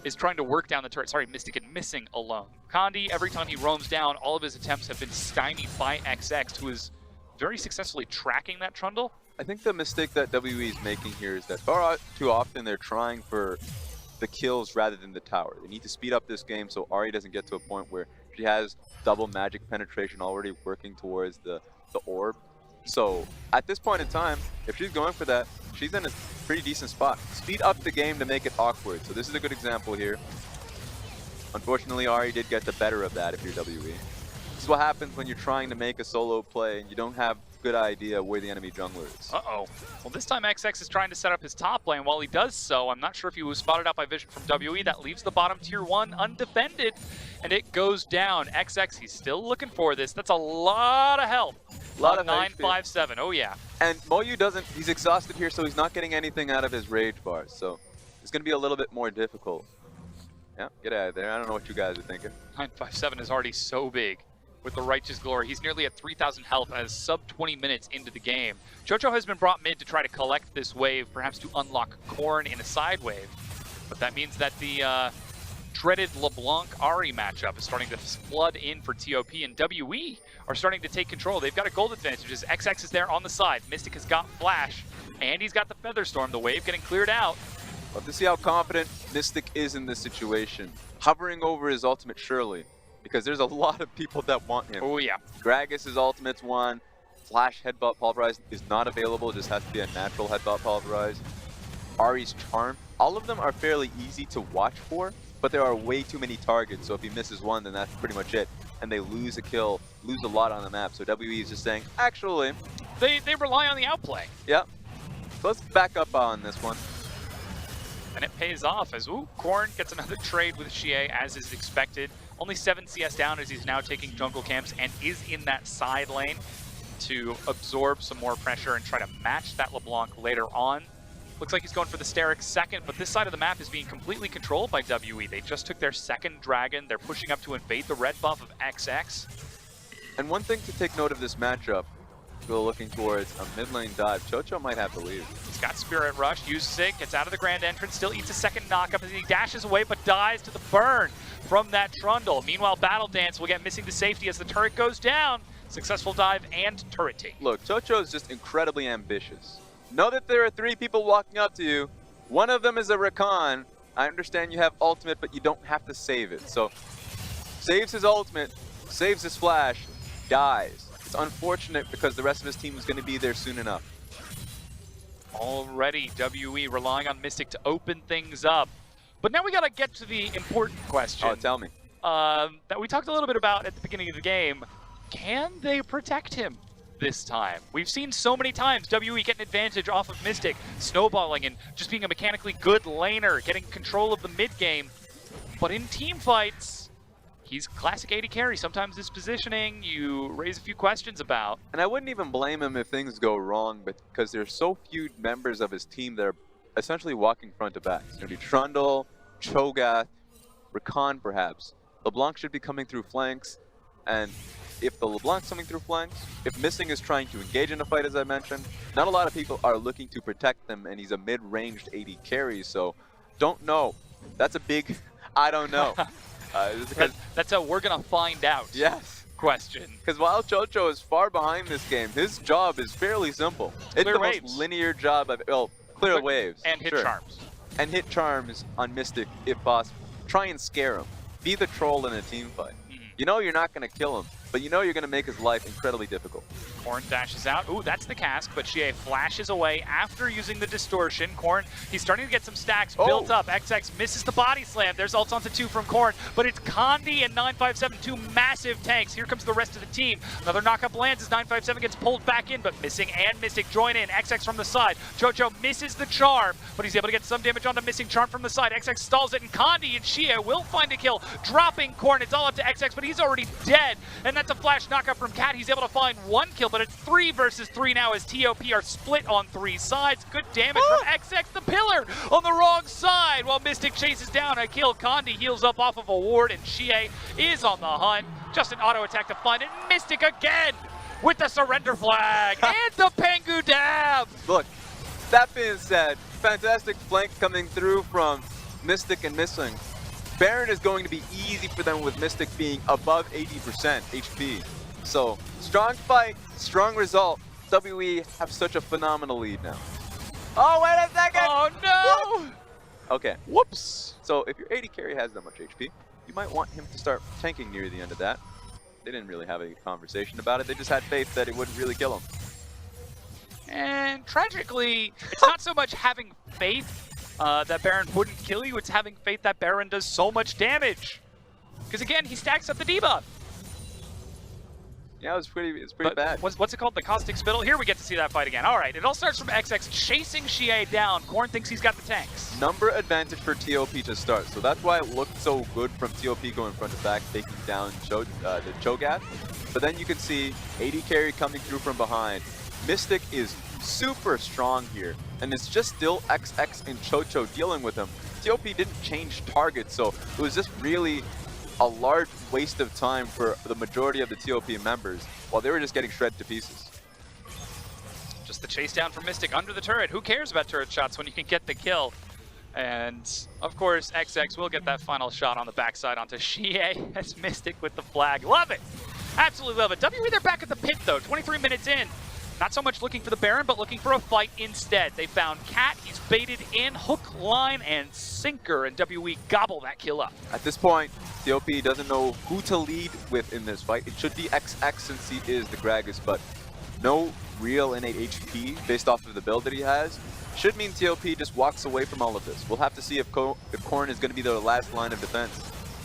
is trying to work down the turret. Sorry, Mystic and Missing alone. Kandi, every time he roams down, all of his attempts have been stymied by XX, who is very successfully tracking that Trundle. I think the mistake that WE is making here is that far too often they're trying for the kills rather than the tower. They need to speed up this game so Ahri doesn't get to a point where she has double magic penetration already working towards the orb. So at this point in time, if she's going for that, she's in a pretty decent spot. Speed up the game to make it awkward. So this is a good example here. Unfortunately, Ahri did get the better of that if you're WE. This is what happens when you're trying to make a solo play and you don't have a good idea where the enemy jungler is. Uh-oh. Well, this time XX is trying to set up his top lane. While he does so, I'm not sure if he was spotted out by vision from WE. That leaves the bottom tier 1 undefended, and it goes down. XX, he's still looking for this. That's a lot of help. A lot of 957. Oh, yeah. And Moyu doesn't, he's exhausted here, so he's not getting anything out of his rage bars. So it's going to be a little bit more difficult. Yeah, get out of there. I don't know what you guys are thinking. 957 is already so big with the Righteous Glory. He's nearly at 3,000 health as sub 20 minutes into the game. Jojo has been brought mid to try to collect this wave, perhaps to unlock Korn in a side wave. But that means that the dreaded LeBlanc Ahri matchup is starting to flood in for TOP, and WE are starting to take control. They've got a gold advantage as XX is there on the side. Mystic has got Flash, and he's got the Featherstorm. The wave getting cleared out. Love to see how confident Mystic is in this situation. Hovering over his ultimate surely, because there's a lot of people that want him. Oh yeah. Gragas' ultimate's one. Flash Headbutt Pulverize is not available, just has to be a natural Headbutt Pulverize. Ahri's Charm, all of them are fairly easy to watch for, but there are way too many targets, so if he misses one, then that's pretty much it. And they lose a kill, lose a lot on the map, so WE is just saying, actually... They rely on the outplay. Yeah. So let's back up on this one. And it pays off as, ooh, Korn gets another trade with Xie as is expected. Only 7 CS down as he's now taking jungle camps and is in that side lane to absorb some more pressure and try to match that LeBlanc later on. Looks like he's going for the Sterix second, but this side of the map is being completely controlled by WE. They just took their second dragon. They're pushing up to invade the red buff of XX. And one thing to take note of this matchup, we're looking towards a mid lane dive. Chocho might have the lead. He's got Spirit Rush, uses it, gets out of the grand entrance, still eats a second knockup as he dashes away, but dies to the burn from that Trundle. Meanwhile, Battle Dance will get Missing to safety as the turret goes down. Successful dive and turret take. Look, Chocho is just incredibly ambitious. Know that there are 3 people walking up to you. One of them is a Rakan. I understand you have ultimate, but you don't have to save it. So, saves his ultimate, saves his flash, dies. It's unfortunate because the rest of his team is going to be there soon enough. Already, WE relying on Mystic to open things up. But now we got to get to the important question. Oh, tell me. That we talked a little bit about at the beginning of the game. Can they protect him this time? We've seen so many times WE get an advantage off of Mystic, snowballing and just being a mechanically good laner, getting control of the mid game. But in team fights, he's classic AD carry. Sometimes this positioning you raise a few questions about. And I wouldn't even blame him if things go wrong, but because there's so few members of his team that are essentially walking front to back. It's going to be Trundle, Cho'Gath, Rakan perhaps. LeBlanc should be coming through flanks, and if the LeBlanc's coming through flanks, if Missing is trying to engage in a fight, as I mentioned, not a lot of people are looking to protect them, and he's a mid-ranged AD carry, so don't know. That's a big I don't know. That's a we're gonna find out question. Because while Chocho is far behind this game, his job is fairly simple. It's the most linear job of, well, clear waves. And hit charms. And hit charms on Mystic if possible. Try and scare him. Be the troll in a team fight. You know you're not going to kill him, but you know you're going to make his life incredibly difficult. Korn dashes out. Ooh, that's the cask, but Xie flashes away after using the distortion. Korn, he's starting to get some stacks built up. XX misses the body slam. There's ults onto 2 from Korn, but it's Kandi and 957, 2 massive tanks. Here comes the rest of the team. Another knockup lands as 957 gets pulled back in, but Missing and Mystic join in. XX from the side. Jojo misses the charm, but he's able to get some damage onto Missing. Charm from the side. XX stalls it, and Kandi and Xie will find a kill, dropping Korn. It's all up to XX, but he's already dead, and that's a flash knockup from Cat. He's able to find 1 kill, but but it's 3 versus 3 now as TOP are split on 3 sides. Good damage from XX, the pillar on the wrong side, while Mystic chases down a kill. Condi heals up off of a ward, and Chie is on the hunt. Just an auto attack to find it. Mystic again with the surrender flag and the Pengu dab. Look, that being said, fantastic flank coming through from Mystic and Missing. Baron is going to be easy for them with Mystic being above 80% HP. So, strong fight, strong result. WE have such a phenomenal lead now. Oh, wait a second! Oh no! Okay. Whoops! So, if your AD carry has that much HP, you might want him to start tanking near the end of that. They didn't really have a conversation about it. They just had faith that it wouldn't really kill him. And tragically, it's not so much having faith that Baron wouldn't kill you, it's having faith that Baron does so much damage. Because again, he stacks up the debuff. Yeah, it's pretty bad. What's it called? The Caustic Spittle? Here we get to see that fight again. All right, it all starts from XX chasing Chie down. Korn thinks he's got the tanks. Number advantage for TOP to start, so that's why it looked so good from TOP going front to back, taking down the Cho'Gath. But then you can see AD carry coming through from behind. Mystic is super strong here, and it's just still XX and Chocho dealing with him. TOP didn't change targets, so it was just really a large waste of time for the majority of the TOP members while they were just getting shredded to pieces. Just the chase down from Mystic under the turret. Who cares about turret shots when you can get the kill? And of course, XX will get that final shot on the backside onto Chie as Mystic with the flag. Love it! Absolutely love it. WE, they're back at the pit though, 23 minutes in. Not so much looking for the Baron, but looking for a fight instead. They found Cat, he's baited in, hook, line, and sinker, and WE gobble that kill up. At this point, TOP doesn't know who to lead with in this fight. It should be XX since he is the Gragas, but no real innate HP based off of the build that he has. Should mean TOP just walks away from all of this. We'll have to see if Korn is going to be their last line of defense.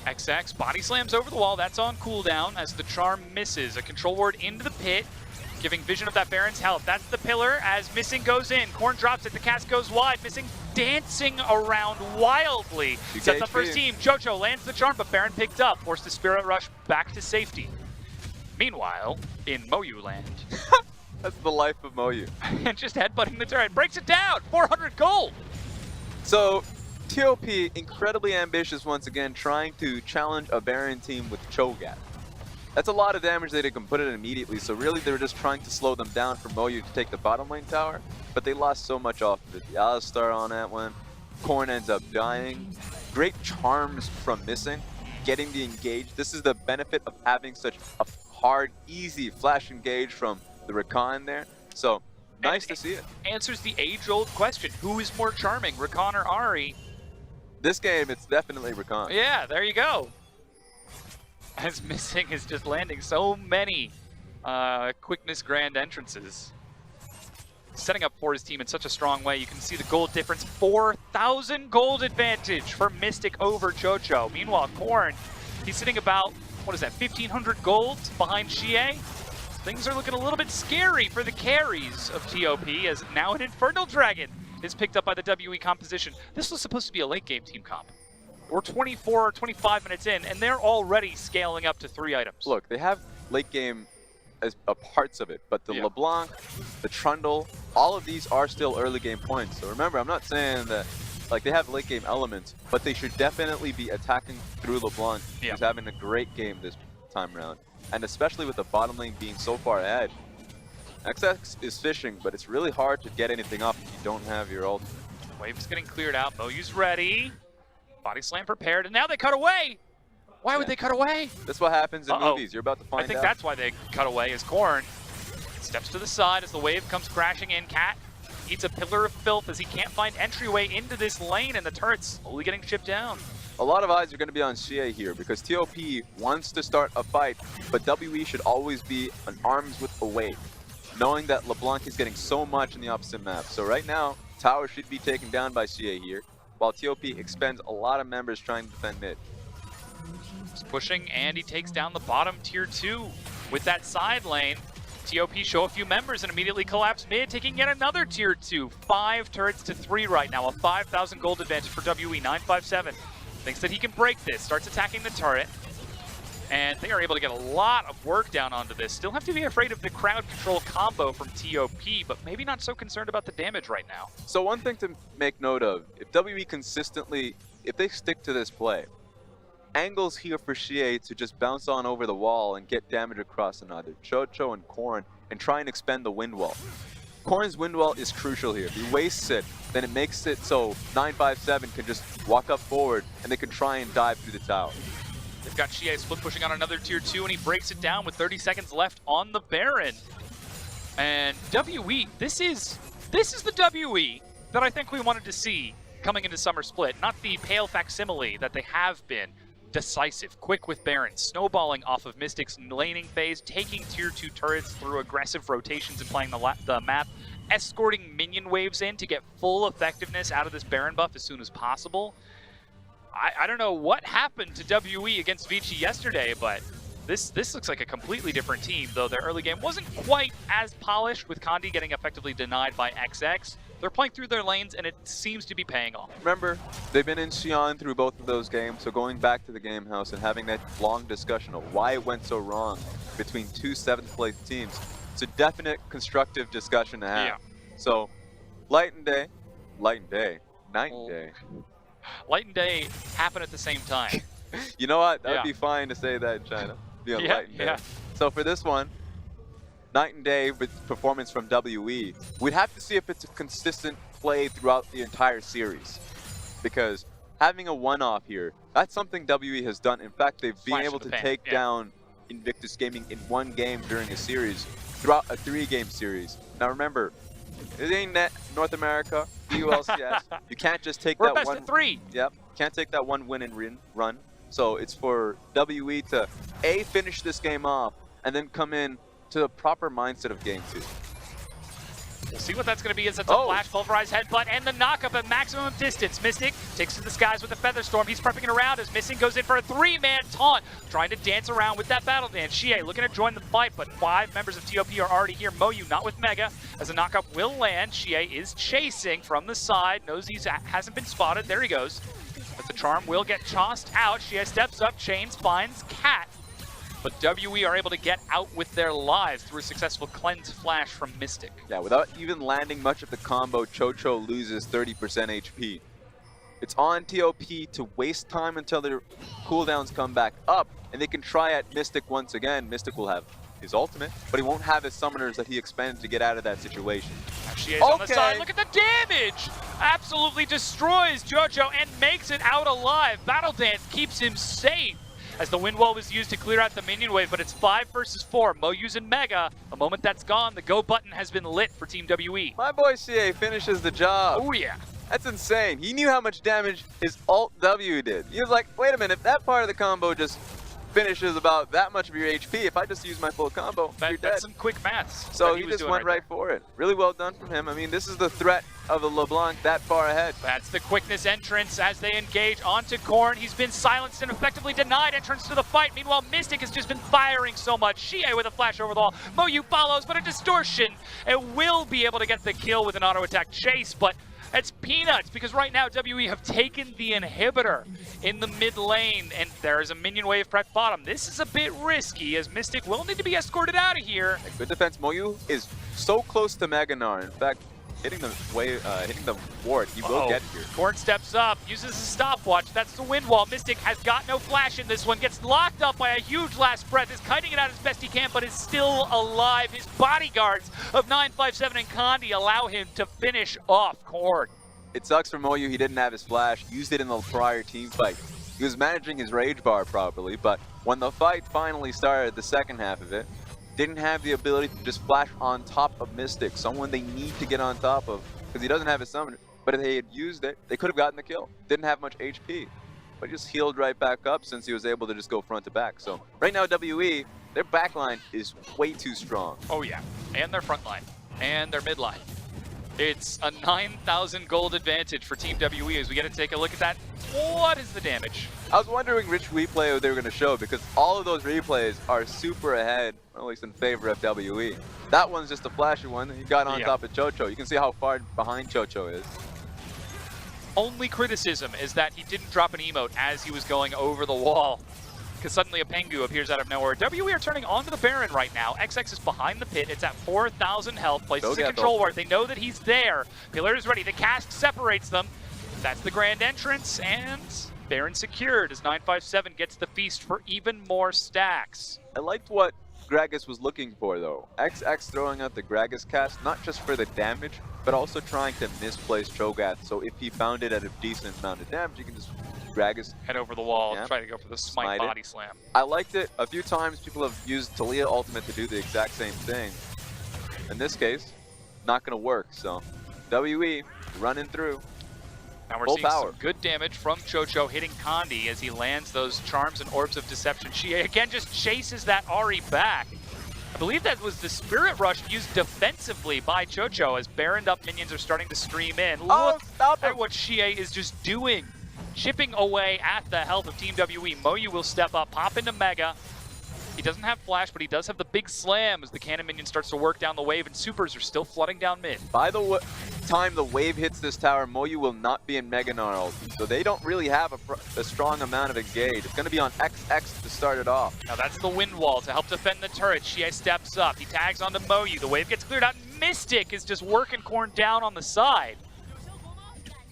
XX body slams over the wall, that's on cooldown as the charm misses. A control ward into the pit, giving vision of that Baron's health. That's the pillar as Missing goes in. Korn drops it, the cast goes wide. Missing dancing around wildly. Sets up for his team. Jojo lands the charm, but Baron picked up. Forced the Spirit Rush back to safety. Meanwhile, in Moyu land. That's the life of Moyu. And just headbutting the turret. Breaks it down! 400 gold! So, TOP, incredibly ambitious once again, trying to challenge a Baron team with Cho'Gath. That's a lot of damage that they can put in immediately, so really they were just trying to slow them down for Moyu to take the bottom lane tower, but they lost so much off of it. The Alistar on that one, Korn ends up dying. Great charms from Missing, getting the engage. This is the benefit of having such a hard, easy flash engage from the Rakan there, so nice to see it. Answers the age-old question, who is more charming, Rakan or Ahri? This game, it's definitely Rakan. Yeah, there you go. As Missing is just landing so many quickness grand entrances. Setting up for his team in such a strong way. You can see the gold difference. 4,000 gold advantage for Mystic over Jojo. Meanwhile, Korn, he's sitting about, what is that, 1,500 gold behind Chie. Things are looking a little bit scary for the carries of TOP as now an Infernal Dragon is picked up by the WE composition. This was supposed to be a late game team comp. We're 24 or 25 minutes in, and they're already scaling up to 3 items. Look, they have late game as parts of it, but the LeBlanc, the Trundle, all of these are still early game points. So remember, I'm not saying that like they have late game elements, but they should definitely be attacking through LeBlanc. He's having a great game this time around, and especially with the bottom lane being so far ahead. XX is fishing, but it's really hard to get anything up if you don't have your ult. Wave's getting cleared out. Moyu's ready. Body slam prepared, and now they cut away. Why would they cut away? That's what happens in movies. You're about to find out. I think that's why they cut away, is Korn steps to the side as the wave comes crashing in. Cat eats a pillar of filth as he can't find entryway into this lane, and the turret's slowly getting chipped down. A lot of eyes are going to be on Chie here because TOP wants to start a fight, but WE should always be an arms width away, knowing that LeBlanc is getting so much in the opposite map. So right now, tower should be taken down by Chie here, while TOP expends a lot of members trying to defend mid. He's pushing, and he takes down the bottom tier 2 with that side lane. TOP show a few members and immediately collapse mid, taking yet another tier 2. 5 turrets to 3 right now, a 5,000 gold advantage for WE. 957 thinks that he can break this, starts attacking the turret. and they are able to get a lot of work down onto this. Still have to be afraid of the crowd control combo from TOP, but maybe not so concerned about the damage right now. So one thing to make note of, if WE consistently, if they stick to this play, angles here for Xie to just bounce on over the wall and get damage across another Chocho and Corn and try and expend the wind wall. Corn's wind wall is crucial here. If he wastes it, then it makes it so 957 can just walk up forward and they can try and dive through the tower. They've got Xie split pushing on another tier 2, and he breaks it down with 30 seconds left on the Baron. And WE, this is the WE that I think we wanted to see coming into Summer Split. Not the pale facsimile that they have been. Decisive, quick with Baron, snowballing off of Mystic's laning phase, taking tier 2 turrets through aggressive rotations and playing the map, escorting minion waves in to get full effectiveness out of this Baron buff as soon as possible. I don't know what happened to WE against Vici yesterday, but this looks like a completely different team, though their early game wasn't quite as polished, with Condi getting effectively denied by XX. They're playing through their lanes, and it seems to be paying off. Remember, they've been in Xi'an through both of those games, so going back to the game house and having that long discussion of why it went so wrong between two 7th place teams, it's a definite constructive discussion to have. Yeah. So, night and day. Light and day day happen at the same time. You know what? That Yeah. would be fine to say that in China. Be on Yeah, light and day. yeah. So for this one, night and day with performance from WE, we'd have to see if it's a consistent play throughout the entire series. Because having a one-off here, that's something WE has done. In fact, they've been Flash able in to the pan, take yeah. down Invictus Gaming in one game during a series, throughout a 3-game series. Now remember, it ain't North America, ULCS. You can't just take We're that best one. of 3. Yep, can't take that one win and run. So it's for WE to A, finish this game off, and then come in to the proper mindset of game 2. We'll see what that's going to be as it's a flash pulverized headbutt and the knockup at maximum distance. Mystic takes to the skies with the Feather Storm. He's prepping it around as Missing goes in for a 3-man taunt, trying to dance around with that battle dance. Xie looking to join the fight, but 5 members of TOP are already here. Moyu not with Mega, as a knockup will land. Xie is chasing from the side, knows he hasn't been spotted. There he goes. But the charm will get tossed out. Xie steps up, chains, finds Cat. But WE are able to get out with their lives through a successful cleanse flash from Mystic. Yeah, without even landing much of the combo, Chocho loses 30% HP. It's on TOP to waste time until their cooldowns come back up, and they can try at Mystic once again. Mystic will have his ultimate, but he won't have his summoners that he expended to get out of that situation. Xie's on the side. Look at the damage! Absolutely destroys Jojo and makes it out alive. Battle Dance keeps him safe, as the wind wall was used to clear out the minion wave, but it's 5 versus 4. Mo using Mega. The moment that's gone, the go button has been lit for Team WE. My boy CA finishes the job. Oh yeah. That's insane. He knew how much damage his Alt W did. He was like, wait a minute, that part of the combo just finishes about that much of your HP. If I just use my full combo, you're dead. That's some quick maths. So he just went right for it. Really well done from him. I mean, this is the threat of a LeBlanc that far ahead. That's the quickness entrance as they engage onto Korn. He's been silenced and effectively denied entrance to the fight. Meanwhile, Mystic has just been firing so much. Xie with a flash over the wall. Moyu follows, but a distortion. It will be able to get the kill with an auto attack chase, but it's peanuts, because right now WE have taken the inhibitor in the mid lane, and there is a minion wave prep bottom. This is a bit risky, as Mystic will need to be escorted out of here. Good defense. Moyu is so close to Maganar. In fact, hitting the ward, he will get here. Korn steps up, uses a stopwatch. That's the wind wall. Mystic has got no flash in this one. Gets locked up by a huge last breath. Is kiting it out as best he can, but is still alive. His bodyguards of 957 and Condi allow him to finish off Korn. It sucks for Moyu. He didn't have his flash. Used it in the prior team fight. He was managing his rage bar properly, but when the fight finally started, the second half of it, didn't have the ability to just flash on top of Mystic, someone they need to get on top of, because he doesn't have his summoner. But if they had used it, they could have gotten the kill. Didn't have much HP, but he just healed right back up since he was able to just go front to back. So right now, WE, their backline is way too strong. Oh yeah, and their front line, and their mid line. It's a 9,000 gold advantage for Team WE as we get to take a look at that. What is the damage? I was wondering which replay they were going to show, because all of those replays are super ahead, or at least in favor of WE. That one's just a flashy one. He got on top of Chocho. You can see how far behind Chocho is. Only criticism is that he didn't drop an emote as he was going over the wall. because suddenly a Pengu appears out of nowhere. WE are turning onto the Baron right now. XX is behind the pit. It's at 4,000 health. Places a control ward. They know that he's there. Pillar is ready. The cast separates them. That's the grand entrance, and Baron secured as 957 gets the feast for even more stacks. I liked what Gragas was looking for, though. XX throwing out the Gragas cast, not just for the damage, but also trying to misplace Cho'Gath. So if he found it at a decent amount of damage, he can just Gragas head over the wall and try to go for the smite body slam. I liked it. A few times people have used Talia ultimate to do the exact same thing. In this case, not going to work. So WE running through. Now we're seeing some good damage from Chocho hitting Condi as he lands those charms and orbs of deception. Xie again just chases that Ahri back. I believe that was the Spirit Rush used defensively by Chocho as Baroned up minions are starting to stream in. Look at what Xie is just doing. Chipping away at the health of Team WE. Moyu will step up, pop into Mega. He doesn't have Flash, but he does have the big slam as the cannon minion starts to work down the wave, and supers are still flooding down mid. By the time the wave hits this tower, Moyu will not be in Mega Gnar, so they don't really have a strong amount of engage. It's going to be on XX to start it off. Now that's the wind wall to help defend the turret. Xie steps up. He tags onto Moyu. The wave gets cleared out. Mystic is just working Korn down on the side.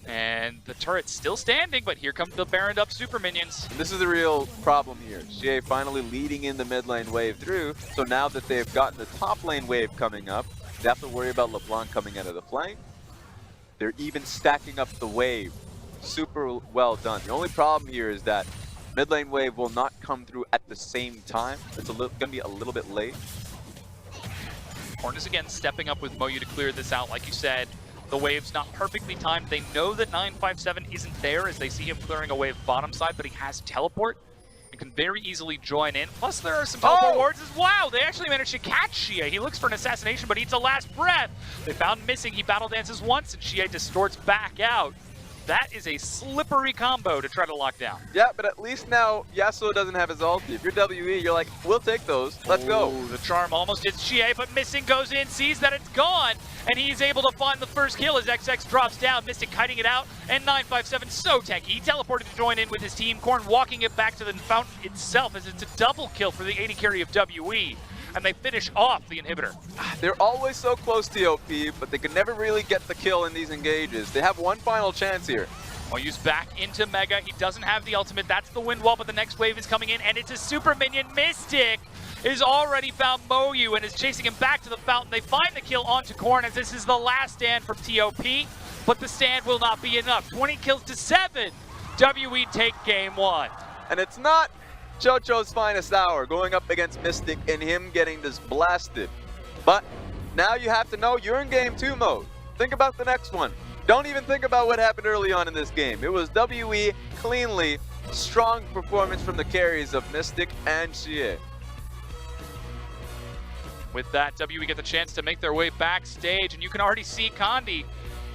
And the turret's still standing, but here comes the Baroned up super minions. And this is the real problem here. Xie finally leading in the mid lane wave through, so now that they've gotten the top lane wave coming up, they have to worry about LeBlanc coming out of the flank. They're even stacking up the wave. Super well done. The only problem here is that mid lane wave will not come through at the same time. It's going to be a little bit late. Korn is again stepping up with Moyu to clear this out, like you said. The wave's not perfectly timed. They know that 957 isn't there as they see him clearing a wave bottom side, but he has teleport and can very easily join in. Plus, there are some teleport wards as well. They actually managed to catch Xie. He looks for an assassination, but eats a last breath. They found missing. He battle dances once, and Xie distorts back out. That is a slippery combo to try to lock down. Yeah, but at least now Yasuo doesn't have his ulti. If you're WE, you're like, we'll take those. Let's go. The charm almost hits Xie, but missing goes in, sees that it's gone, and he's able to find the first kill as XX drops down. Mystic kiting it out, and 957 so tanky. He teleported to join in with his team. Korn walking it back to the fountain itself as it's a double kill for the AD carry of WE. And they finish off the inhibitor. They're always so close to OP, but they can never really get the kill in these engages. They have one final chance here. Moyu's back into Mega. He doesn't have the ultimate. That's the wind wall, but the next wave is coming in, and it's a super minion. Mystic is already found Moyu and is chasing him back to the fountain. They find the kill onto Korn as this is the last stand from TOP, but the stand will not be enough. 20 kills to 7. WE take game 1. And it's not Chocho's finest hour going up against Mystic and him getting this blasted. But now you have to know you're in game 2 mode. Think about the next one. Don't even think about what happened early on in this game. It was WE cleanly, strong performance from the carries of Mystic and Xie. With that, WE get the chance to make their way backstage, and you can already see Condi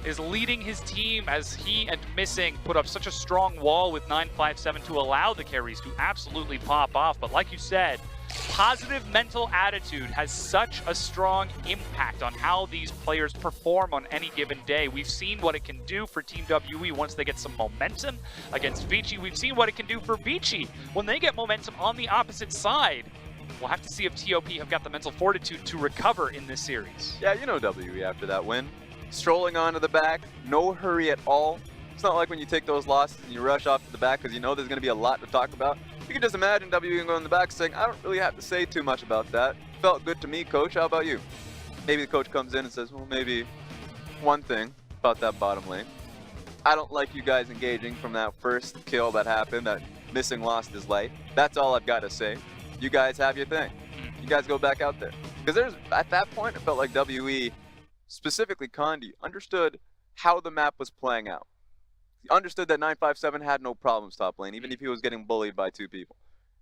is leading his team as he and Missing put up such a strong wall with 957 to allow the carries to absolutely pop off. But like you said, positive mental attitude has such a strong impact on how these players perform on any given day. We've seen what it can do for Team WE once they get some momentum against Vici. We've seen what it can do for Vici when they get momentum on the opposite side. We'll have to see if TOP have got the mental fortitude to recover in this series. Yeah, you know WE after that win. Strolling onto the back, no hurry at all. It's not like when you take those losses and you rush off to the back because you know there's going to be a lot to talk about. You can just imagine WE going in the back saying, I don't really have to say too much about that. Felt good to me, coach. How about you? Maybe the coach comes in and says, well, maybe one thing about that bottom lane. I don't like you guys engaging from that first kill that happened, that Missing lost his life. That's all I've got to say. You guys have your thing. You guys go back out there. Because at that point, it felt like WE, specifically Condi, understood how the map was playing out. He understood that 957 had no problems top lane, even if he was getting bullied by 2 people.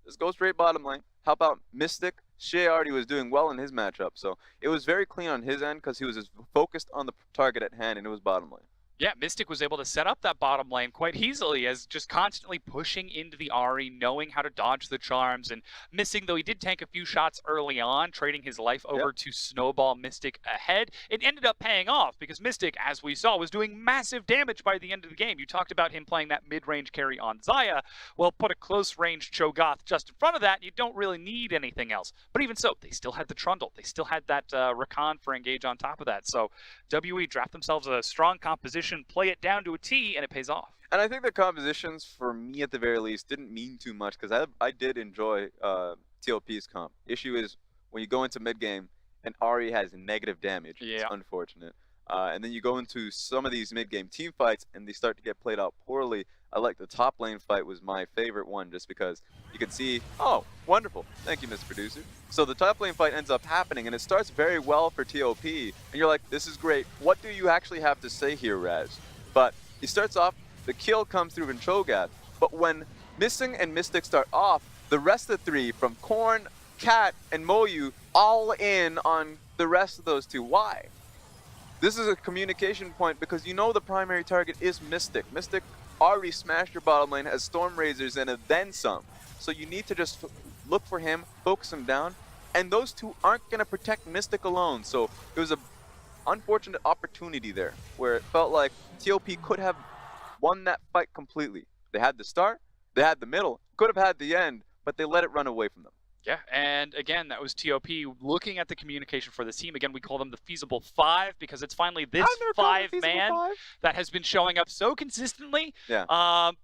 Just go straight bottom lane. Help out Mystic. Xie already was doing well in his matchup, so it was very clean on his end because he was just focused on the target at hand, and it was bottom lane. Yeah, Mystic was able to set up that bottom lane quite easily as just constantly pushing into the Ahri, knowing how to dodge the charms and missing, though he did tank a few shots early on, trading his life over to snowball Mystic ahead. It ended up paying off because Mystic, as we saw, was doing massive damage by the end of the game. You talked about him playing that mid-range carry on Xayah. Well, put a close-range Cho'Gath just in front of that, and you don't really need anything else. But even so, they still had the Trundle. They still had that Rakan for engage on top of that. So WE draft themselves a strong composition, play it down to a T, and it pays off. And I think the compositions, for me at the very least, didn't mean too much because I did enjoy TLP's comp. Issue is when you go into mid game and Ahri has negative damage. Yeah. It's unfortunate. And then you go into some of these mid game team fights and they start to get played out poorly. I like the top lane fight was my favorite one just because you can see, oh, wonderful. Thank you, Mr. Producer. So the top lane fight ends up happening and it starts very well for TOP. And you're like, this is great. What do you actually have to say here, Raz? But he starts off, the kill comes through in Cho'Gath. But when Missing and Mystic start off, the rest of the three, from Korn, Cat, and Moyu, all in on the rest of those two. Why? This is a communication point because you know the primary target is Mystic. Mystic already smashed your bottom lane, has Storm Razors in it, then some. So you need to just look for him, focus him down, and those two aren't going to protect Mystic alone. So it was a unfortunate opportunity there where it felt like TOP could have won that fight completely. They had the start, they had the middle, could have had the end, but they let it run away from them. Yeah, and again, that was TOP looking at the communication for this team. Again, we call them the Feasible Five because it's finally this five-man that has been showing up so consistently. Yeah.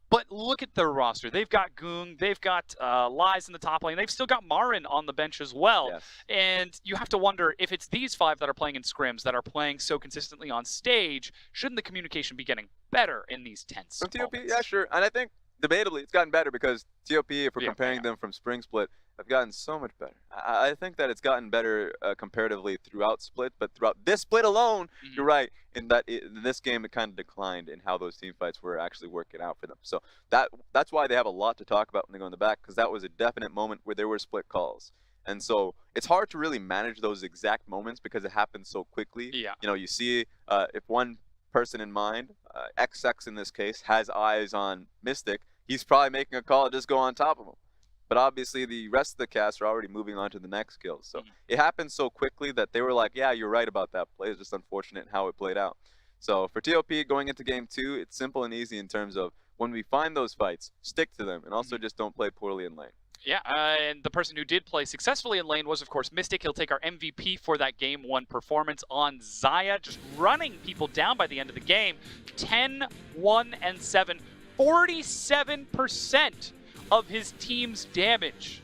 But look at their roster. They've got Goong, they've got Lies in the top lane, they've still got Marin on the bench as well. Yes. And you have to wonder if it's these five that are playing in scrims that are playing so consistently on stage, shouldn't the communication be getting better in these tense From TOP, moments? yeah, sure. And I think, debatably, it's gotten better because TOP, if we're comparing them from Spring Split, have gotten so much better. I think that it's gotten better comparatively throughout Split, but throughout this Split alone, you're right, in that in this game it kind of declined in how those team fights were actually working out for them. So that's why they have a lot to talk about when they go in the back, because that was a definite moment where there were split calls. And so it's hard to really manage those exact moments because it happens so quickly. Yeah. You know, you see if one person in mind, XX in this case, has eyes on Mystic, he's probably making a call to just go on top of him. But obviously the rest of the cast are already moving on to the next kill. So it happened so quickly that they were like, yeah, you're right about that play. It's just unfortunate how it played out. So for TOP going into game 2, it's simple and easy in terms of when we find those fights, stick to them and also just don't play poorly in lane. Yeah, and the person who did play successfully in lane was, of course, Mystic. He'll take our MVP for that Game 1 performance on Xayah, just running people down by the end of the game. 10, 1, and 7. 47% of his team's damage.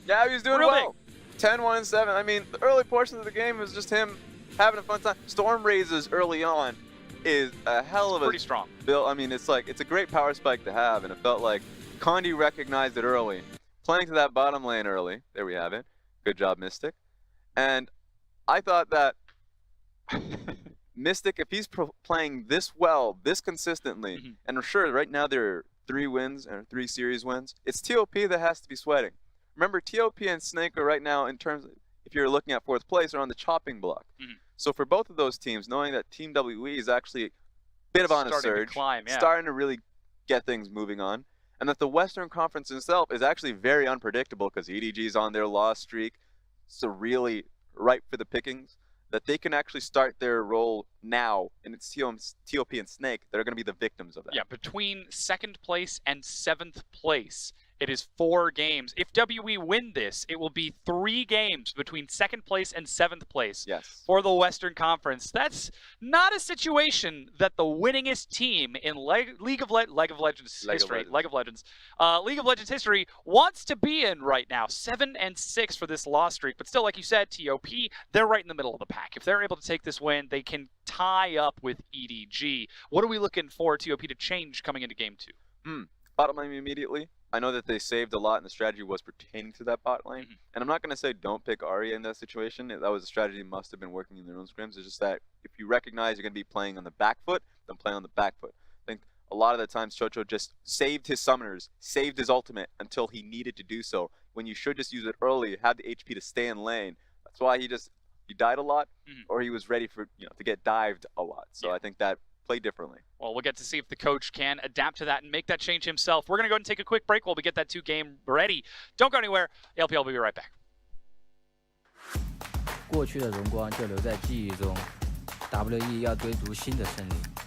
Yeah, he was doing Real well. 10, 1, and 7. I mean, the early portions of the game was just him having a fun time. Storm Razors early on is a hell of a pretty strong build. I mean, it's a great power spike to have, and it felt like Condi recognized it early. Playing to that bottom lane early. There we have it. Good job, Mystic. And I thought that Mystic, if he's playing this well, this consistently, and sure, right now there are 3 wins and 3 series wins, it's TOP that has to be sweating. Remember, TOP and Snake are right now, in terms of, if you're looking at 4th place, are on the chopping block. So for both of those teams, knowing that Team WE is actually a bit of on a surge, starting to really get things moving on, and that the Western Conference itself is actually very unpredictable because EDG is on their loss streak, so really ripe for the pickings, that they can actually start their role now, and it's TOP and Snake that are going to be the victims of that. Yeah, between 2nd place and 7th place, it is 4 games. If WE win this, it will be 3 games between 2nd place and 7th place for the Western Conference. That's not a situation that the winningest team in League of Legends history wants to be in right now. 7-6 for this loss streak, but still, like you said, TOP, they're right in the middle of the pack. If they're able to take this win, they can tie up with EDG. What are we looking for TOP to change coming into game 2? Bottom lane immediately. I know that they saved a lot and the strategy was pertaining to that bot lane. And I'm not going to say don't pick Arya in that situation. That was a strategy that must have been working in their own scrims. It's just that if you recognize you're going to be playing on the back foot, then play on the back foot. I think a lot of the times Chocho just saved his summoners, saved his ultimate until he needed to do so. When you should just use it early, have the HP to stay in lane. That's why he died a lot, or he was ready for to get dived a lot. So I think that play differently. Well, we'll get to see if the coach can adapt to that and make that change himself. We're going to go ahead and take a quick break while we get that 2-game ready. Don't go anywhere. LPL will be right back. 过去的荣光就留在记忆中 ，WE 要追逐新的胜利。